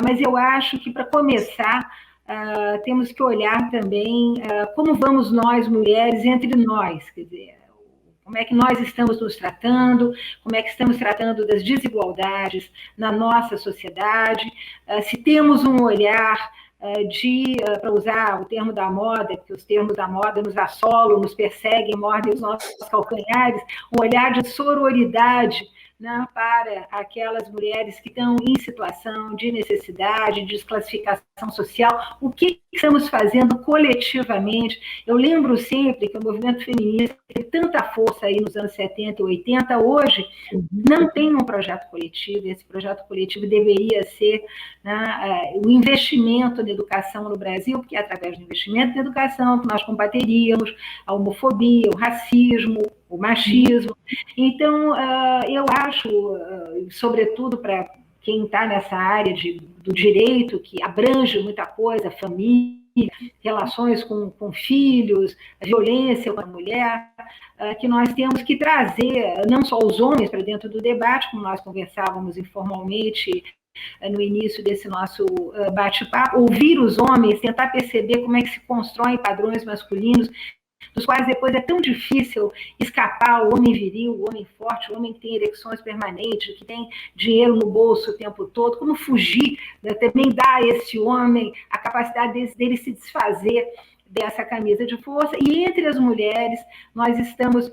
Mas eu acho que, para começar, temos que olhar também como vamos nós, mulheres, entre nós, quer dizer, como é que nós estamos nos tratando, como é que estamos tratando das desigualdades na nossa sociedade, se temos um olhar para usar o termo da moda, porque os termos da moda nos assolam, nos perseguem, mordem os nossos calcanhares, um olhar de sororidade, né, para aquelas mulheres que estão em situação de necessidade, de desclassificação social. O que estamos fazendo coletivamente? Eu lembro sempre que o movimento feminista teve tanta força aí nos anos 70 e 80, hoje não tem um projeto coletivo. Esse projeto coletivo deveria ser, né, o investimento na educação no Brasil, porque é através do investimento na educação que nós combateríamos a homofobia, o racismo, o machismo. Então, eu acho, sobretudo para quem está nessa área do direito, que abrange muita coisa, família, relações com filhos, violência com a mulher, que nós temos que trazer não só os homens para dentro do debate, como nós conversávamos informalmente no início desse nosso bate-papo, ouvir os homens, tentar perceber como é que se constroem padrões masculinos, dos quais depois é tão difícil escapar o homem viril, o homem forte, o homem que tem ereções permanentes, que tem dinheiro no bolso o tempo todo, como fugir, né? Também dar a esse homem a capacidade dele se desfazer dessa camisa de força. E entre as mulheres, nós estamos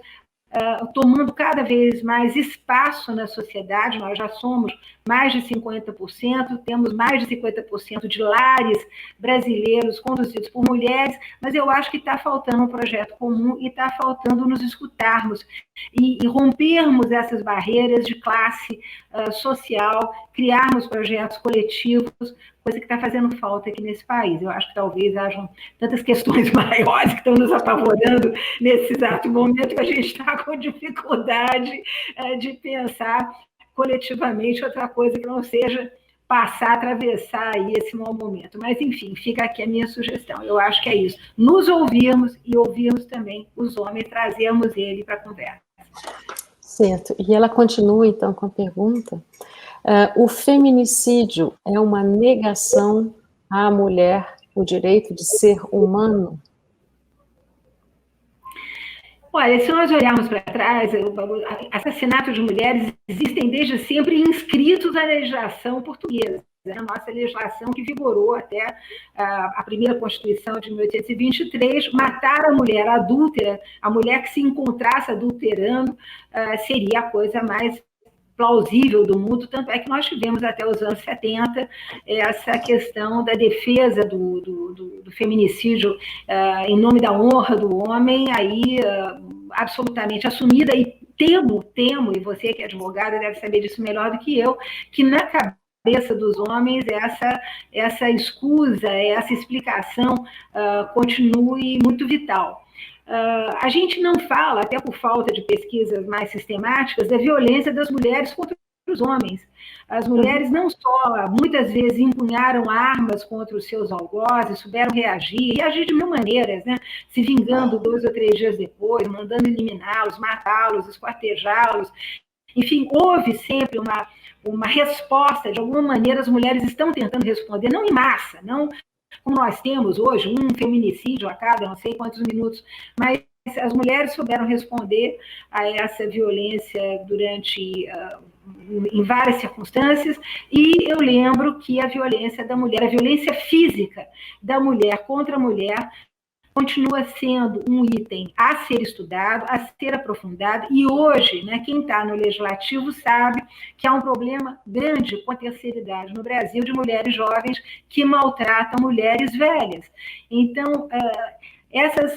tomando cada vez mais espaço na sociedade. Nós já somos mais de 50%, temos mais de 50% de lares brasileiros conduzidos por mulheres, mas eu acho que está faltando um projeto comum e está faltando nos escutarmos e rompermos essas barreiras de classe social, criarmos projetos coletivos, coisa que está fazendo falta aqui nesse país. Eu acho que talvez hajam tantas questões maiores que estão nos apavorando nesse exato momento que a gente está com dificuldade de pensar coletivamente outra coisa que não seja passar, atravessar aí esse mau momento. Mas, enfim, fica aqui a minha sugestão. Eu acho que é isso. Nos ouvirmos e ouvirmos também os homens, trazermos ele para a conversa. Certo. E ela continua, então, com a pergunta. O feminicídio é uma negação à mulher o direito de ser humano? Olha, se nós olharmos para trás, assassinatos de mulheres existem desde sempre inscritos na legislação portuguesa, a nossa legislação que vigorou até a primeira Constituição de 1823. Matar a mulher adúltera, a mulher que se encontrasse adulterando, seria a coisa mais plausível do mundo, tanto é que nós tivemos até os anos 70 essa questão da defesa do feminicídio em nome da honra do homem, aí absolutamente assumida, e temo, e você que é advogada deve saber disso melhor do que eu, que na cabeça cabeça dos homens essa escusa, essa explicação continue muito vital. A gente não fala, até por falta de pesquisas mais sistemáticas, da violência das mulheres contra os homens. As mulheres não só, muitas vezes, empunharam armas contra os seus algozes, souberam reagir de mil maneiras, né? Se vingando 2 ou 3 dias depois, mandando eliminá-los, matá-los, esquartejá-los. Enfim, houve sempre uma resposta, de alguma maneira as mulheres estão tentando responder, não em massa, não como nós temos hoje, um feminicídio a cada não sei quantos minutos, mas as mulheres souberam responder a essa violência em várias circunstâncias, e eu lembro que a violência da mulher, a violência física da mulher contra a mulher, continua sendo um item a ser estudado, a ser aprofundado, e hoje, né, quem está no legislativo sabe que há um problema grande com a terceira idade no Brasil de mulheres jovens que maltratam mulheres velhas. Então,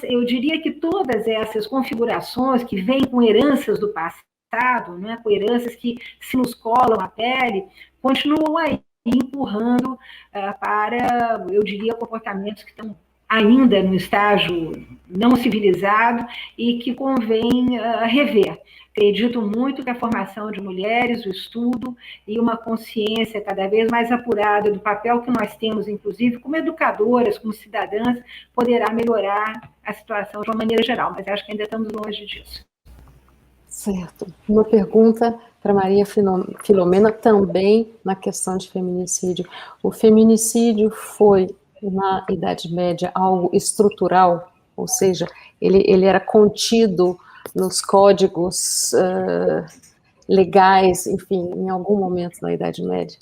eu diria que todas essas configurações que vêm com heranças do passado, né, com heranças que se nos colam à pele, continuam aí empurrando para, eu diria, comportamentos que estão ainda no estágio não civilizado e que convém rever. Acredito muito que a formação de mulheres, o estudo e uma consciência cada vez mais apurada do papel que nós temos, inclusive, como educadoras, como cidadãs, poderá melhorar a situação de uma maneira geral, mas acho que ainda estamos longe disso. Certo. Uma pergunta para Maria Filomena, também na questão de feminicídio. O feminicídio foi, na Idade Média, algo estrutural, ou seja, ele era contido nos códigos legais, enfim, em algum momento na Idade Média?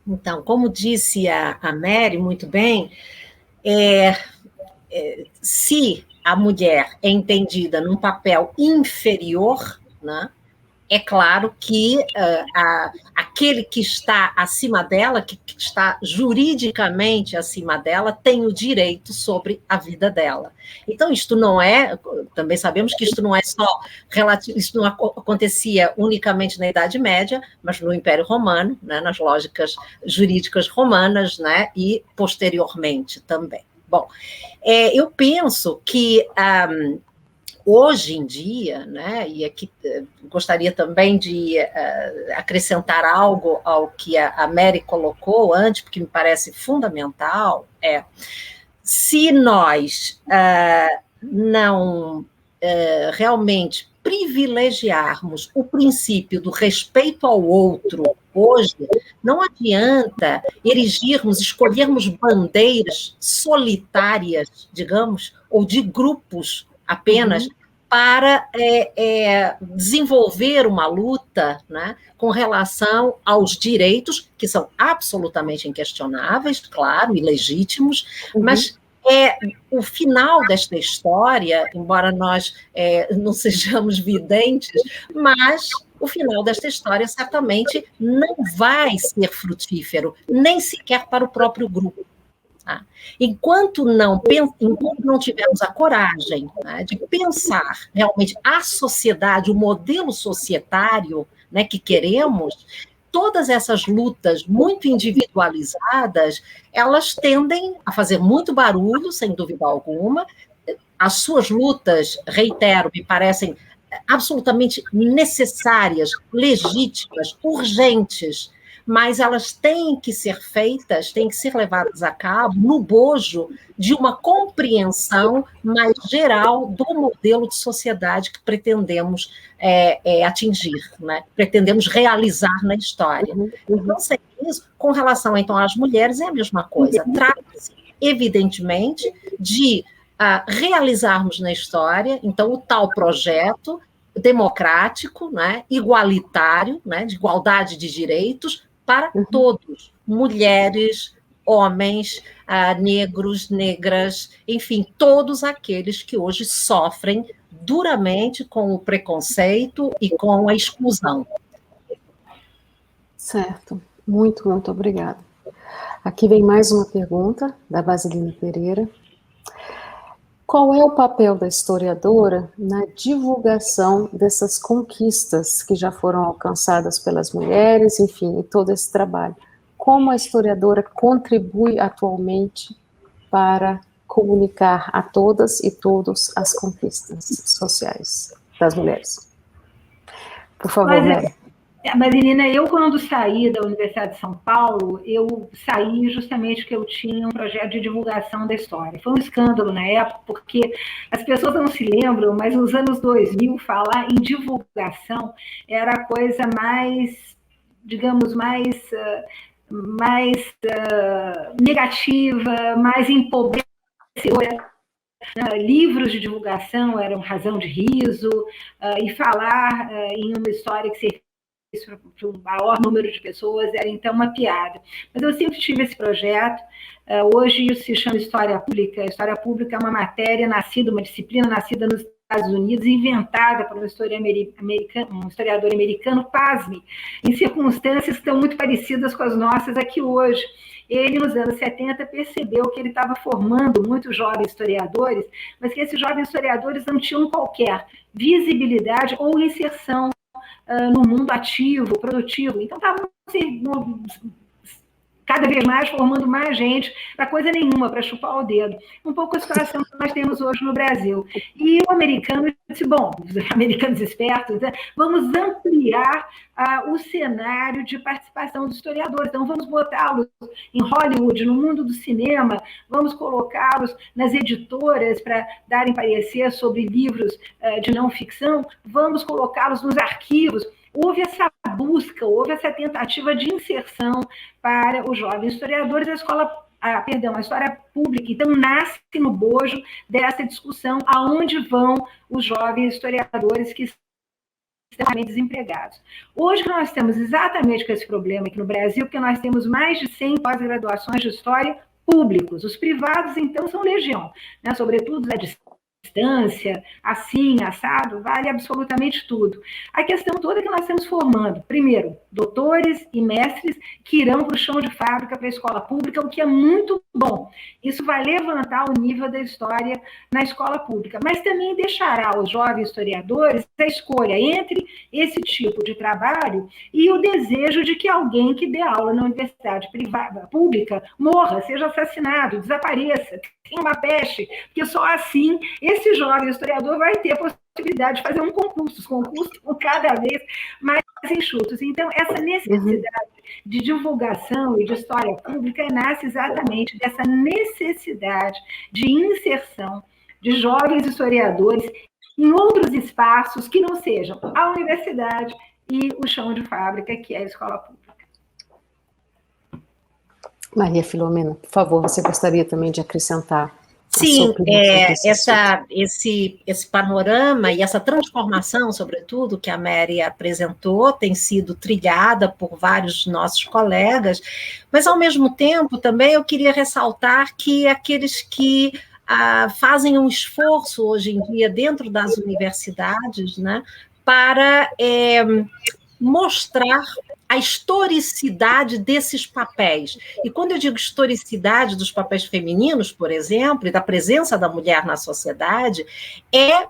Então, como disse a Mary muito bem, se a mulher é entendida num papel inferior, né, é claro que aquele que está acima dela, que está juridicamente acima dela, tem o direito sobre a vida dela. Então, isto não é, também sabemos que isto não é só relativo, isto não acontecia unicamente na Idade Média, mas no Império Romano, né, nas lógicas jurídicas romanas, né, e posteriormente também. Bom, eu penso que hoje em dia, né, e aqui gostaria também de acrescentar algo ao que a Mary colocou antes, porque me parece fundamental, se nós não realmente privilegiarmos o princípio do respeito ao outro hoje, não adianta escolhermos bandeiras solitárias, digamos, ou de grupos apenas, para desenvolver uma luta, né, com relação aos direitos, que são absolutamente inquestionáveis, claro, e legítimos, mas o final desta história, embora nós não sejamos videntes, mas o final desta história certamente não vai ser frutífero, nem sequer para o próprio grupo. Tá? Enquanto não tivermos a coragem, né, de pensar realmente a sociedade, o modelo societário, né, que queremos, todas essas lutas muito individualizadas, elas tendem a fazer muito barulho, sem dúvida alguma. As suas lutas, reitero, me parecem absolutamente necessárias, legítimas, urgentes, mas elas têm que ser feitas, têm que ser levadas a cabo no bojo de uma compreensão mais geral do modelo de sociedade que pretendemos atingir, né? Pretendemos realizar na história. Então, sem isso, com relação, então, às mulheres, é a mesma coisa. Trata-se, evidentemente, de realizarmos na história, então, o tal projeto democrático, né, igualitário, né, de igualdade de direitos, para todos, mulheres, homens, negros, negras, enfim, todos aqueles que hoje sofrem duramente com o preconceito e com a exclusão. Certo, muito, muito obrigada. Aqui vem mais uma pergunta da Basilina Pereira. qual é o papel da historiadora na divulgação dessas conquistas que já foram alcançadas pelas mulheres, enfim, em todo esse trabalho? Como a historiadora contribui atualmente para comunicar a todas e todos as conquistas sociais das mulheres? Por favor, Mary. Mas, Irina, eu quando saí da Universidade de São Paulo, eu saí justamente porque eu tinha um projeto de divulgação da história. Foi um escândalo na época, porque as pessoas não se lembram, mas nos anos 2000, falar em divulgação era a coisa mais, digamos, mais negativa, mais empobrecedora. Livros de divulgação eram razão de riso, e falar em uma história que servia para um maior número de pessoas era então uma piada. Mas eu sempre tive esse projeto. Hoje isso se chama História Pública. História Pública é uma matéria nascida, uma disciplina nascida nos Estados Unidos, inventada por um historiador americano, pasme, em circunstâncias que estão muito parecidas com as nossas aqui hoje. Ele, nos anos 70, percebeu que ele estava formando muitos jovens historiadores, mas que esses jovens historiadores não tinham qualquer visibilidade ou inserção no mundo ativo, produtivo. Então, estavam cada vez mais formando mais gente para coisa nenhuma, para chupar o dedo. Um pouco a situação que nós temos hoje no Brasil. E o americano disse, bom, os americanos espertos, né, vamos ampliar o cenário de participação dos historiadores. Então, vamos botá-los em Hollywood, no mundo do cinema, vamos colocá-los nas editoras para darem parecer sobre livros de não ficção, vamos colocá-los nos arquivos. Houve essa busca, houve essa tentativa de inserção para os jovens historiadores. A história pública, então, nasce no bojo dessa discussão aonde vão os jovens historiadores que estão desempregados. Hoje nós temos exatamente com esse problema aqui no Brasil, porque nós temos mais de 100 pós-graduações de história públicos. Os privados, então, são legião, né? Sobretudo a distância, assim, assado, vale absolutamente tudo. A questão toda é que nós estamos formando, primeiro, doutores e mestres que irão para o chão de fábrica, para a escola pública, o que é muito bom. Isso vai levantar o nível da história na escola pública, mas também deixará os jovens historiadores a escolha entre esse tipo de trabalho e o desejo de que alguém que dê aula na universidade pública morra, seja assassinado, desapareça, tenha uma peste, porque só assim esse jovem historiador vai ter a possibilidade de fazer um concurso. Os concursos são cada vez mais enxutos. Então, essa necessidade de divulgação e de história pública nasce exatamente dessa necessidade de inserção de jovens historiadores em outros espaços que não sejam a universidade e o chão de fábrica, que é a escola pública. Maria Filomena, por favor, você gostaria também de acrescentar? Sim, esse panorama e essa transformação, sobretudo, que a Mary apresentou, tem sido trilhada por vários nossos colegas, mas, ao mesmo tempo, também eu queria ressaltar que aqueles que fazem um esforço hoje em dia dentro das universidades, né, para mostrar a historicidade desses papéis. E quando eu digo historicidade dos papéis femininos, por exemplo, e da presença da mulher na sociedade, é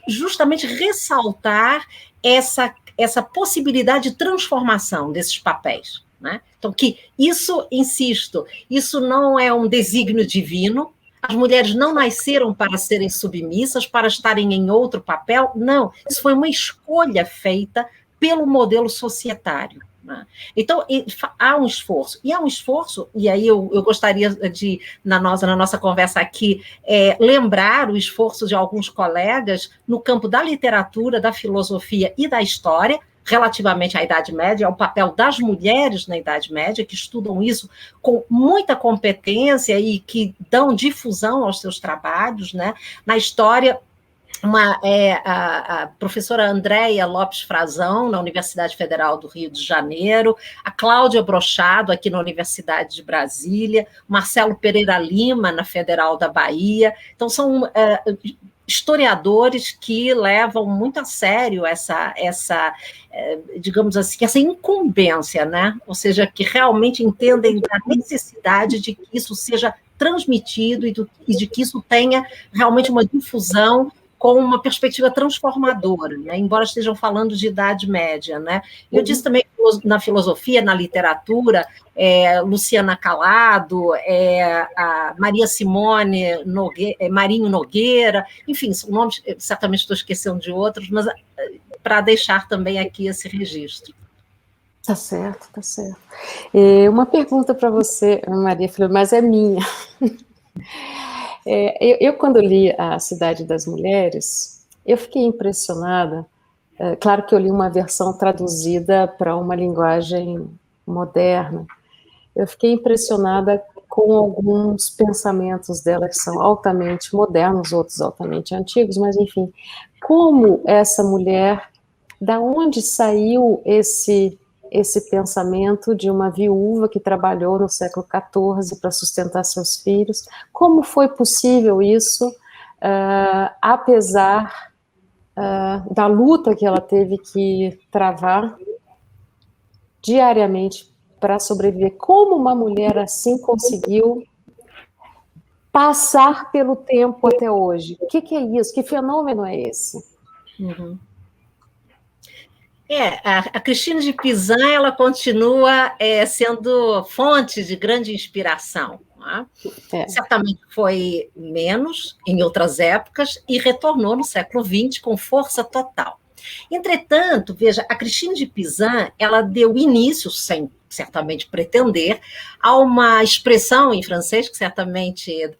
justamente ressaltar essa possibilidade de transformação desses papéis, né? Então, que isso, insisto, isso não é um desígnio divino, as mulheres não nasceram para serem submissas, para estarem em outro papel, não, isso foi uma escolha feita pelo modelo societário. Né? Então, há um esforço, e aí eu gostaria de, na nossa conversa aqui, lembrar o esforço de alguns colegas no campo da literatura, da filosofia e da história, relativamente à Idade Média, ao papel das mulheres na Idade Média, que estudam isso com muita competência e que dão difusão aos seus trabalhos, né? Na história, a professora Andréia Lopes Frazão, na Universidade Federal do Rio de Janeiro, a Cláudia Brochado, aqui na Universidade de Brasília, Marcelo Pereira Lima, na Federal da Bahia. Então, são historiadores que levam muito a sério digamos assim, essa incumbência, né? Ou seja, que realmente entendem a necessidade de que isso seja transmitido e de que isso tenha realmente uma difusão com uma perspectiva transformadora, né? Embora estejam falando de Idade Média, né? Eu disse também na filosofia, na literatura, Luciana Calado, a Maria Simone Marinho Nogueira, enfim, são nomes, certamente estou esquecendo de outros, mas para deixar também aqui esse registro. Tá certo, tá certo. Uma pergunta para você, Maria Filho, mas é minha. Eu, quando li A Cidade das Mulheres, eu fiquei impressionada. Claro que eu li uma versão traduzida para uma linguagem moderna. Eu fiquei impressionada com alguns pensamentos dela que são altamente modernos, outros altamente antigos, mas enfim, como essa mulher, da onde saiu esse pensamento de uma viúva que trabalhou no século XIV para sustentar seus filhos? Como foi possível isso, apesar da luta que ela teve que travar diariamente para sobreviver? Como uma mulher assim conseguiu passar pelo tempo até hoje? O que é isso? Que fenômeno é esse? Uhum. A Cristina de Pizan, ela continua sendo fonte de grande inspiração. Né? Certamente foi menos em outras épocas e retornou no século XX com força total. Entretanto, veja, a Cristina de Pizan, ela deu início, sem certamente pretender, a uma expressão em francês que certamente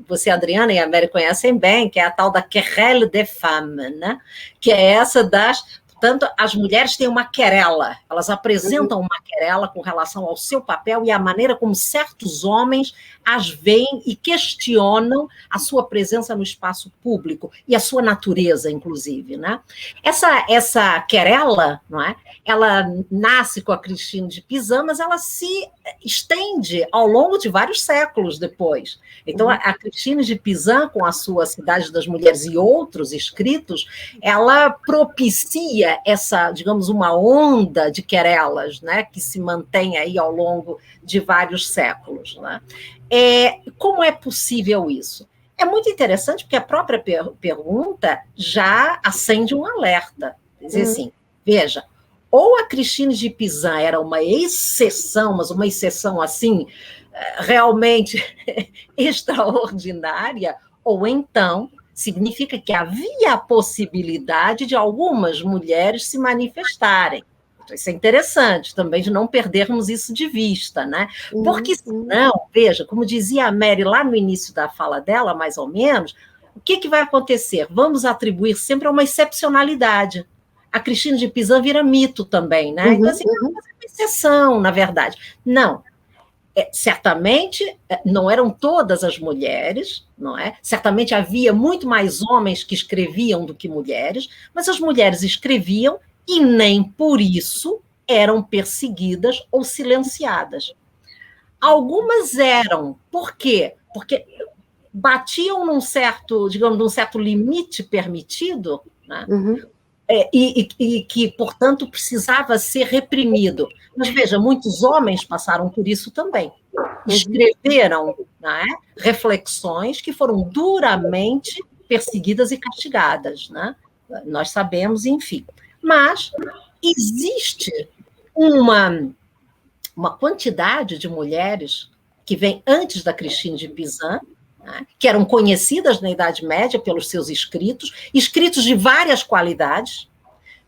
você, Adriana, e a Mary conhecem bem, que é a tal da querelle des femmes, né? Que é essa das... Portanto, as mulheres têm uma querela, elas apresentam uma querela com relação ao seu papel e à maneira como certos homens as veem e questionam a sua presença no espaço público e a sua natureza, inclusive. Né? Essa querela, não é? Ela nasce com a Cristina de Pizan, mas ela se estende ao longo de vários séculos depois. Então, a Cristina de Pizan, com a sua Cidade das Mulheres e outros escritos, ela propicia essa, digamos, uma onda de querelas, né, que se mantém aí ao longo de vários séculos. Né? Como é possível isso? É muito interessante porque a própria pergunta já acende um alerta. Quer dizer assim, veja, ou a Cristina de Pizan era uma exceção, mas uma exceção assim, realmente extraordinária, ou então significa que havia a possibilidade de algumas mulheres se manifestarem. Isso é interessante também, de não perdermos isso de vista, né? Porque senão, veja, como dizia a Mary lá no início da fala dela, mais ou menos, o que vai acontecer? Vamos atribuir sempre a uma excepcionalidade. A Cristina de Pizan vira mito também, né? Então, assim, é uma exceção, na verdade. Não. Certamente não eram todas as mulheres, não é? Certamente havia muito mais homens que escreviam do que mulheres, mas as mulheres escreviam e nem por isso eram perseguidas ou silenciadas. Algumas eram. Por quê? Porque batiam num certo, digamos, num certo limite permitido, né? E que, portanto, precisava ser reprimido. Mas, veja, muitos homens passaram por isso também. Escreveram, né, reflexões que foram duramente perseguidas e castigadas. Né? Nós sabemos, enfim. Mas existe uma quantidade de mulheres que vem antes da Cristina de Pizan, né, que eram conhecidas na Idade Média pelos seus escritos de várias qualidades,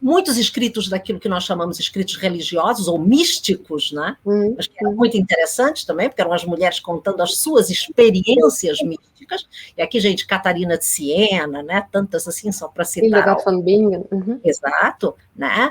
muitos escritos daquilo que nós chamamos de escritos religiosos ou místicos, né? Mas que eram muito interessantes também, porque eram as mulheres contando as suas experiências místicas. E aqui, gente, Catarina de Siena, né? Tantas assim, só para citar. Hildegard von Bingen. Exato. Né?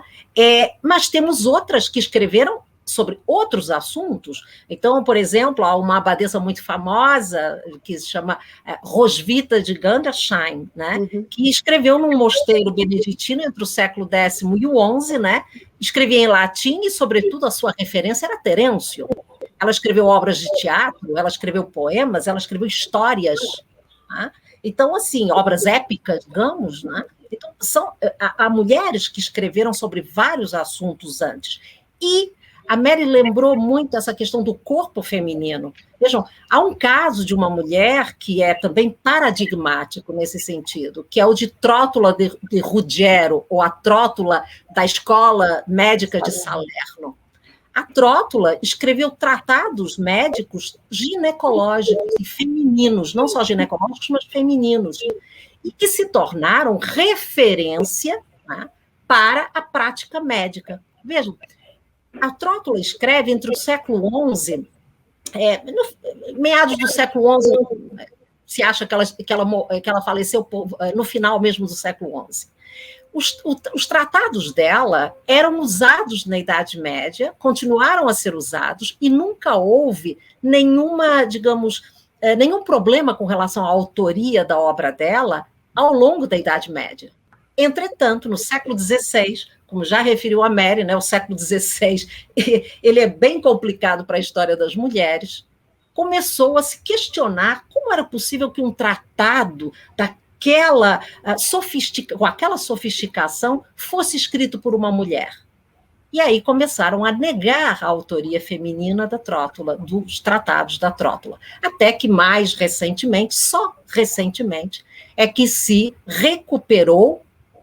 Mas temos outras que escreveram sobre outros assuntos. Então, por exemplo, há uma abadesa muito famosa que se chama Roswitha de Gandersheim, né? Que escreveu num mosteiro beneditino entre o século X e o XI, né? Escrevia em latim e, sobretudo, a sua referência era Terêncio. Ela escreveu obras de teatro, ela escreveu poemas, ela escreveu histórias. Né? Então, assim, obras épicas, digamos, né? Então, há mulheres que escreveram sobre vários assuntos antes. E A Mary lembrou muito essa questão do corpo feminino. Vejam, há um caso de uma mulher que é também paradigmático nesse sentido, que é o de Trótula de Ruggiero, ou a Trótula da Escola Médica de Salerno. A Trótula escreveu tratados médicos ginecológicos e femininos, não só ginecológicos, mas femininos, e que se tornaram referência, né, para a prática médica. Vejam, a Trótula escreve entre o século XI, meados do século XI, se acha que ela faleceu no final mesmo do século XI. Os tratados dela eram usados na Idade Média, continuaram a ser usados, e nunca houve nenhuma, digamos, nenhum problema com relação à autoria da obra dela ao longo da Idade Média. Entretanto, no século XVI, como já referiu a Mary, né, o século XVI ele é bem complicado para a história das mulheres, começou a se questionar como era possível que um tratado com aquela sofisticação fosse escrito por uma mulher. E aí começaram a negar a autoria feminina da Trótula, dos tratados da Trótula. Até que mais recentemente, só recentemente, é que se recuperou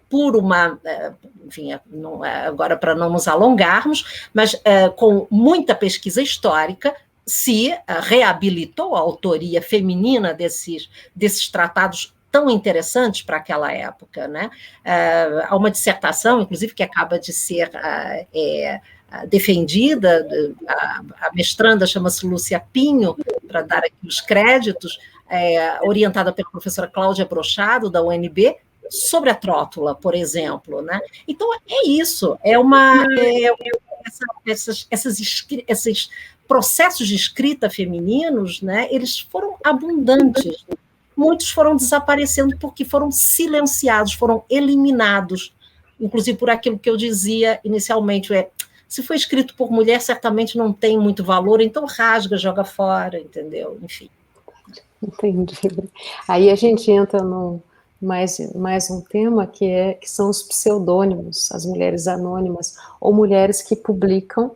por uma, enfim, agora para não nos alongarmos, mas com muita pesquisa histórica, se reabilitou a autoria feminina desses tratados tão interessantes para aquela época, né? Há uma dissertação, inclusive, que acaba de ser defendida, a mestranda chama-se Lúcia Pinho, para dar aqui os créditos, orientada pela professora Cláudia Brochado, da UNB, sobre a Trótula, por exemplo, né? Então, é isso, esses processos de escrita femininos, né, eles foram abundantes. Muitos foram desaparecendo porque foram silenciados, foram eliminados, inclusive por aquilo que eu dizia inicialmente, se foi escrito por mulher, certamente não tem muito valor, então rasga, joga fora, entendeu? Enfim. Entendi. Aí a gente entra no mais um tema que são os pseudônimos, as mulheres anônimas, ou mulheres que publicam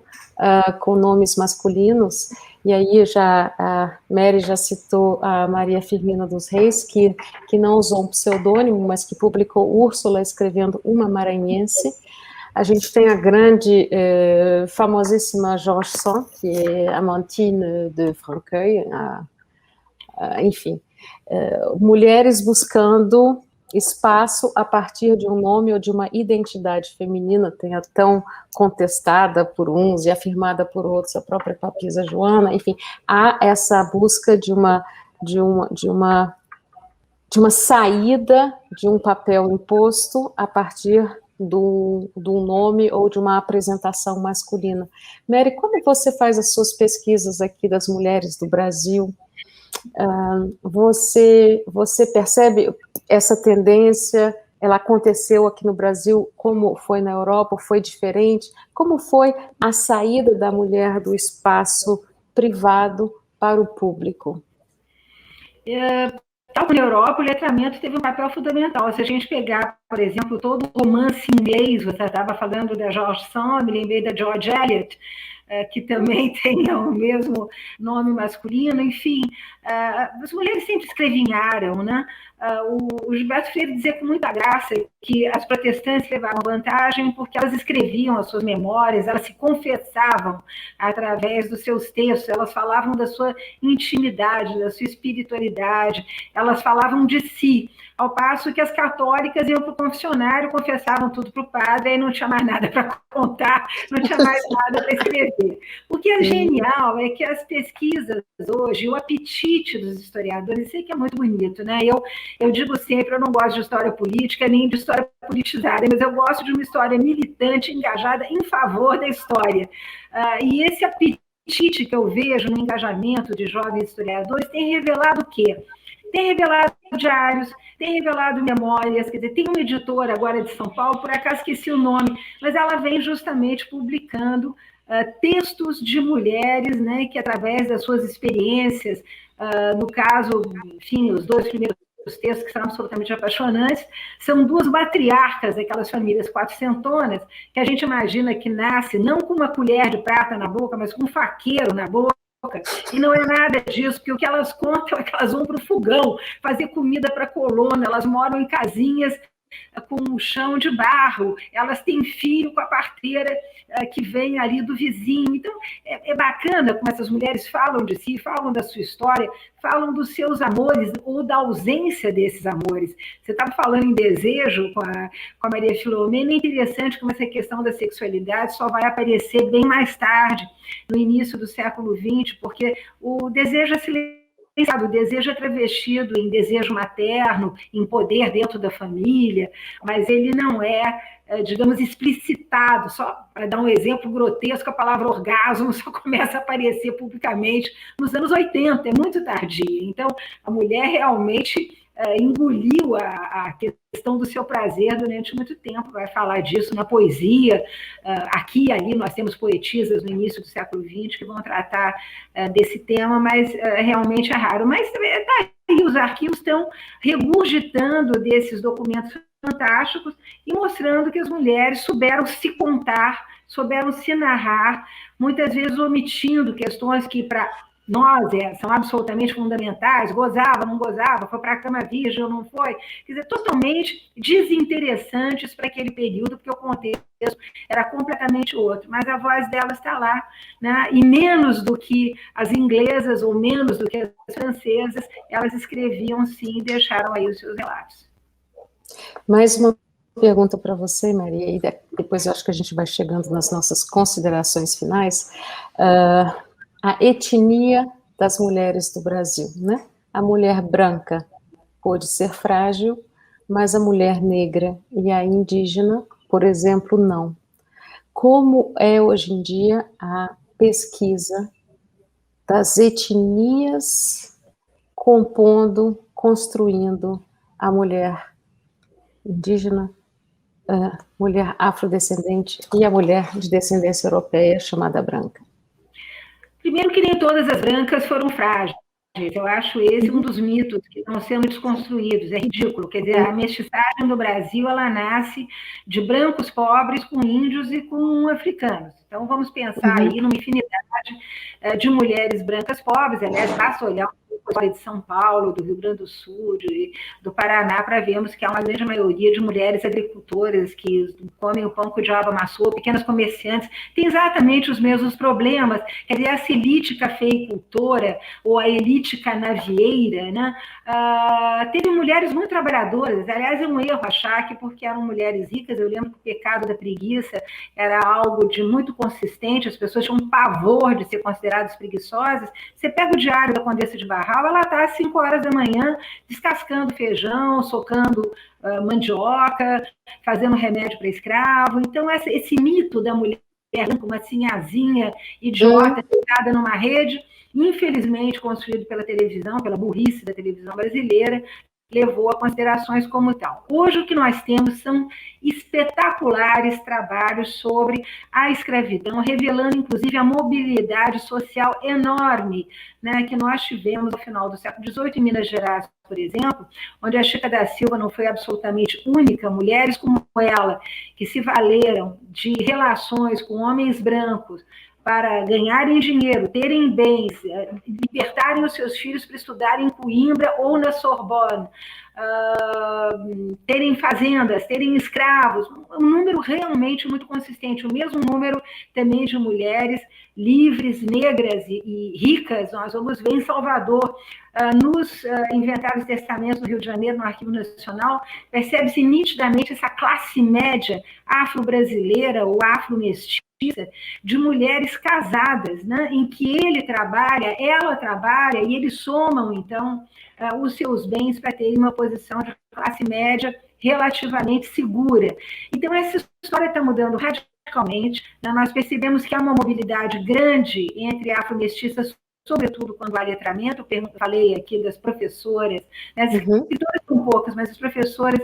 com nomes masculinos. E aí a Mary já citou a Maria Firmina dos Reis, que não usou um pseudônimo, mas que publicou Úrsula escrevendo Uma Maranhense. A gente tem a grande, famosíssima George Sand, que é Amantine de Franqueuil, enfim, mulheres buscando espaço a partir de um nome ou de uma identidade feminina, tão contestada por uns e afirmada por outros, a própria Papisa Joana, enfim, há essa busca de uma saída de um papel imposto a partir do nome ou de uma apresentação masculina. Mary, quando você faz as suas pesquisas aqui das mulheres do Brasil, você percebe essa tendência? Ela aconteceu aqui no Brasil, como foi na Europa, foi diferente? Como foi a saída da mulher do espaço privado para o público? Tal como na Europa, o letramento teve um papel fundamental. Se a gente pegar, por exemplo, todo o romance inglês, você estava falando da George Sand, me lembrei da George Eliot, que também tem o mesmo nome masculino, enfim, as mulheres sempre escrevinharam, né? O Gilberto Freire dizia com muita graça que as protestantes levavam vantagem porque elas escreviam as suas memórias, elas se confessavam através dos seus textos, elas falavam da sua intimidade, da sua espiritualidade, elas falavam de si, ao passo que as católicas iam para o confessionário, confessavam tudo para o padre, e não tinha mais nada para contar, não tinha mais nada para escrever. O que é genial é que as pesquisas hoje, o apetite dos historiadores, isso que é muito bonito, né? Eu digo sempre, eu não gosto de história política, nem de história politizada, mas eu gosto de uma história militante, engajada em favor da história. E esse apetite que eu vejo no engajamento de jovens historiadores tem revelado o quê? Tem revelado diários, tem revelado memórias, quer dizer, tem uma editora agora de São Paulo, por acaso esqueci o nome, mas ela vem justamente publicando textos de mulheres, né, que através das suas experiências, no caso, enfim, os 2 primeiros os textos que são absolutamente apaixonantes, são duas matriarcas daquelas famílias quatrocentonas, que a gente imagina que nasce não com uma colher de prata na boca, mas com um faqueiro na boca, e não é nada disso, porque o que elas contam é que elas vão para o fogão fazer comida para a colônia, elas moram em casinhas com um chão de barro, elas têm filho com a parteira que vem ali do vizinho. Então, é bacana como essas mulheres falam de si, falam da sua história, falam dos seus amores ou da ausência desses amores. Você estava falando em desejo com a Maria Filomena, é interessante como essa questão da sexualidade só vai aparecer bem mais tarde, no início do século XX, porque o desejo é silenciado. O desejo é travestido em desejo materno, em poder dentro da família, mas ele não é, digamos, explicitado. Só para dar um exemplo grotesco, a palavra orgasmo só começa a aparecer publicamente nos anos 80, é muito tardia. Então, a mulher realmente engoliu a questão do seu prazer durante muito tempo, vai falar disso na poesia. Aqui e ali nós temos poetisas no início do século XX que vão tratar desse tema, mas realmente é raro. Mas tá aí, os arquivos estão regurgitando desses documentos fantásticos e mostrando que as mulheres souberam se contar, souberam se narrar, muitas vezes omitindo questões que para nós são absolutamente fundamentais, gozava, não gozava, foi para a cama virgem ou não foi, quer dizer, totalmente desinteressantes para aquele período, porque o contexto era completamente outro, mas a voz dela está lá, né? E menos do que as inglesas ou menos do que as francesas, elas escreviam sim e deixaram aí os seus relatos. Mais uma pergunta para você, Maria, e depois eu acho que a gente vai chegando nas nossas considerações finais. A etnia das mulheres do Brasil, né? A mulher branca pode ser frágil, mas a mulher negra e a indígena, por exemplo, não. Como é hoje em dia a pesquisa das etnias compondo, construindo a mulher indígena, a mulher afrodescendente e a mulher de descendência europeia chamada branca? Primeiro que nem todas as brancas foram frágeis. Eu acho esse um dos mitos que estão sendo desconstruídos. É ridículo. Quer dizer, a mestiçagem no Brasil, ela nasce de brancos pobres com índios e com africanos. Então, vamos pensar aí numa infinidade de mulheres brancas pobres. Aliás, basta olhar a história de São Paulo, do Rio Grande do Sul, do Paraná, para vermos que há uma grande maioria de mulheres agricultoras que comem o pão que o diabo amassou, pequenas comerciantes, têm exatamente os mesmos problemas. Quer dizer, essa elite cafeicultora ou a elite canavieira, né? Teve mulheres muito trabalhadoras. Aliás, é um erro achar que porque eram mulheres ricas, eu lembro que o pecado da preguiça era algo de muito consistente, as pessoas tinham um pavor de ser consideradas preguiçosas. Você pega o diário da Condessa de Barral, ela está às 5 horas da manhã descascando feijão, socando mandioca, fazendo remédio para escravo. Então, esse mito da mulher como uma sinhazinha idiota sentada numa rede, infelizmente construído pela televisão, pela burrice da televisão brasileira, levou a considerações como tal. Hoje o que nós temos são espetaculares trabalhos sobre a escravidão, revelando inclusive a mobilidade social enorme, né, que nós tivemos no final do século XVIII em Minas Gerais, por exemplo, onde a Chica da Silva não foi absolutamente única, mulheres como ela, que se valeram de relações com homens brancos, para ganharem dinheiro, terem bens, libertarem os seus filhos para estudarem em Coimbra ou na Sorbonne, terem fazendas, terem escravos, um número realmente muito consistente, o mesmo número também de mulheres livres, negras e ricas, nós vamos ver em Salvador, nos inventários de testamentos do Rio de Janeiro, no Arquivo Nacional, percebe-se nitidamente essa classe média afro-brasileira ou afro-mestiça, de mulheres casadas, né, em que ele trabalha, ela trabalha, e eles somam, então, os seus bens para terem uma posição de classe média relativamente segura. Então, essa história está mudando radicalmente, né? Nós percebemos que há uma mobilidade grande entre afro-mestiças, sobretudo quando há letramento. Eu falei aqui das professoras, né? As escritoras são poucas, mas as professoras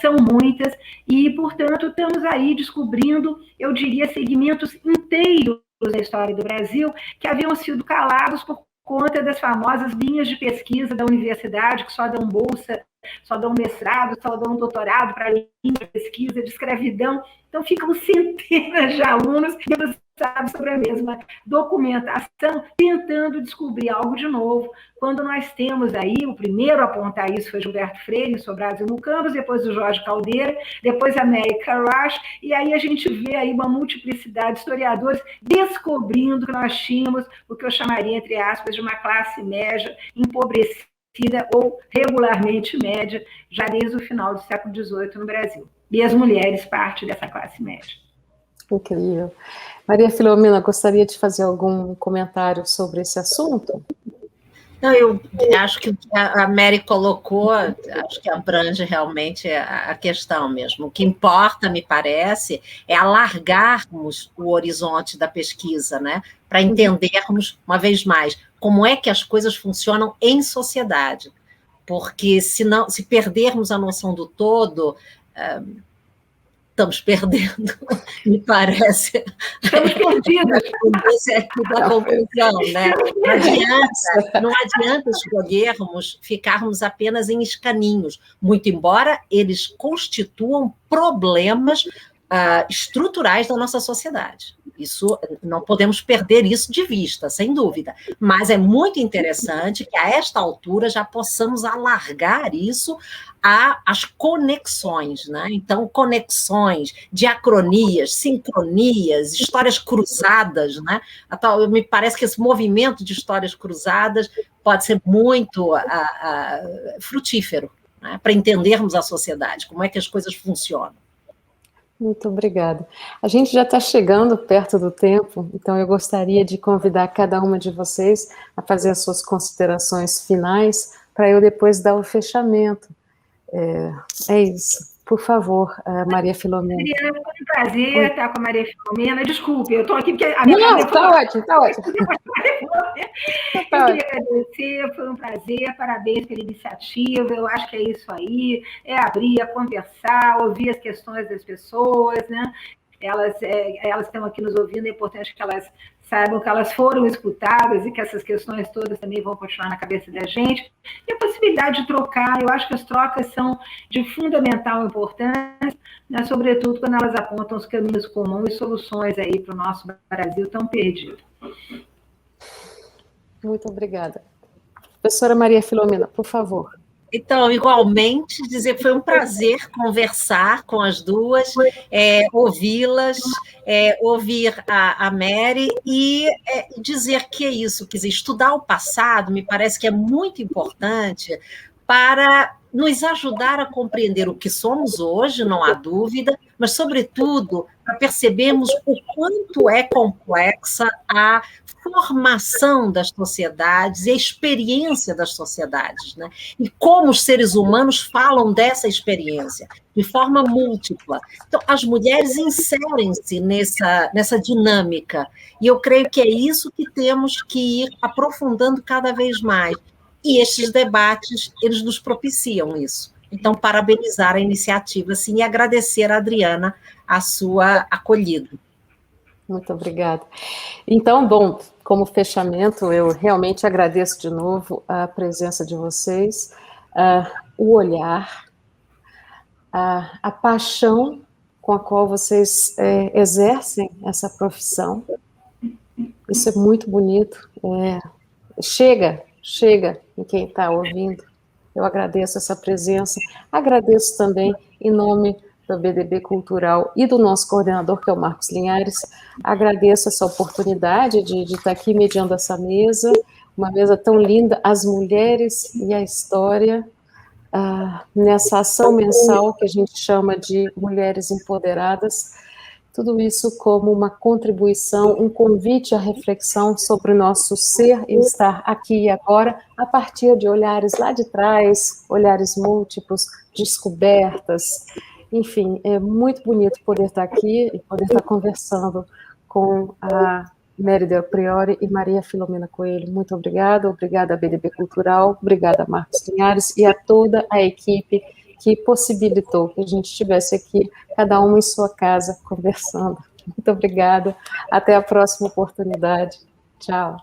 são muitas, e, portanto, estamos aí descobrindo, eu diria, segmentos inteiros da história do Brasil que haviam sido calados por conta das famosas linhas de pesquisa da universidade, que só dão bolsa, só dão mestrado, só dão doutorado para linha de pesquisa de escravidão. Então, ficam centenas de alunos debruçados sobre a mesma documentação, tentando descobrir algo de novo, quando nós temos aí, o primeiro a apontar isso foi Gilberto Freire, em Sobrados e Mucambos, depois o Jorge Caldeira, depois a Mary Carrache, e aí a gente vê aí uma multiplicidade de historiadores descobrindo que nós tínhamos o que eu chamaria, entre aspas, de uma classe média empobrecida ou regularmente média, já desde o final do século XVIII no Brasil. E as mulheres, parte dessa classe média. Incrível. Maria Filomena, gostaria de fazer algum comentário sobre esse assunto? Não, eu acho que o que a Mary colocou, acho que abrange realmente a questão mesmo. O que importa, me parece, é alargarmos o horizonte da pesquisa, né? Para entendermos, uma vez mais, como é que as coisas funcionam em sociedade. Porque se perdermos a noção do todo, estamos perdendo, me parece. Estamos perdidos. Da conclusão, né? Não adianta ficarmos apenas em escaninhos, muito embora eles constituam problemas estruturais da nossa sociedade. Isso, não podemos perder isso de vista, sem dúvida. Mas é muito interessante que, a esta altura, já possamos alargar isso às conexões, né? Então, conexões, diacronias, sincronias, histórias cruzadas, né? Me parece que esse movimento de histórias cruzadas pode ser muito frutífero, né? Para entendermos a sociedade, como é que as coisas funcionam. Muito obrigada. A gente já está chegando perto do tempo, então eu gostaria de convidar cada uma de vocês a fazer as suas considerações finais, para eu depois dar o fechamento. É isso. Por favor, Maria Filomena. Adriana, foi um prazer estar com a Maria Filomena. Desculpe, eu estou aqui porque a minha... Não, está ótimo, está ótimo. Eu queria agradecer, foi um prazer, parabéns pela iniciativa, eu acho que é isso aí, é abrir, conversar, ouvir as questões das pessoas, né? Elas estão aqui nos ouvindo, é importante que elas saibam que elas foram escutadas e que essas questões todas também vão continuar na cabeça da gente. E a possibilidade de trocar, eu acho que as trocas são de fundamental importância, né, sobretudo quando elas apontam os caminhos comuns e soluções aí para o nosso Brasil tão perdido. Muito obrigada. Professora Maria Filomena, por favor. Então, igualmente, dizer que foi um prazer conversar com as duas, ouvi-las, ouvir a Mary e dizer que é isso, quer dizer, estudar o passado me parece que é muito importante para nos ajudar a compreender o que somos hoje, não há dúvida, mas, sobretudo, para percebermos o quanto é complexa a formação das sociedades e a experiência das sociedades, né? E como os seres humanos falam dessa experiência, de forma múltipla. Então, as mulheres inserem-se nessa dinâmica, e eu creio que é isso que temos que ir aprofundando cada vez mais. E estes debates, eles nos propiciam isso. Então, parabenizar a iniciativa, sim, e agradecer a Adriana a sua acolhida. Muito obrigada. Então, bom, como fechamento, eu realmente agradeço de novo a presença de vocês, o olhar, a paixão com a qual vocês exercem essa profissão. Isso é muito bonito. Chega em quem está ouvindo. Eu agradeço essa presença, agradeço também em nome do BDB Cultural e do nosso coordenador, que é o Marcos Linhares, agradeço essa oportunidade de estar aqui mediando essa mesa, uma mesa tão linda, as mulheres e a história, nessa ação mensal que a gente chama de Mulheres Empoderadas, tudo isso como uma contribuição, um convite à reflexão sobre o nosso ser e estar aqui e agora, a partir de olhares lá de trás, olhares múltiplos, descobertas. Enfim, é muito bonito poder estar aqui e poder estar conversando com a Mary Del Priore e Maria Filomena Coelho. Muito obrigada, obrigada à BDB Cultural, obrigada a Marcos Linhares e a toda a equipe que possibilitou que a gente estivesse aqui, cada uma em sua casa, conversando. Muito obrigada, até a próxima oportunidade. Tchau.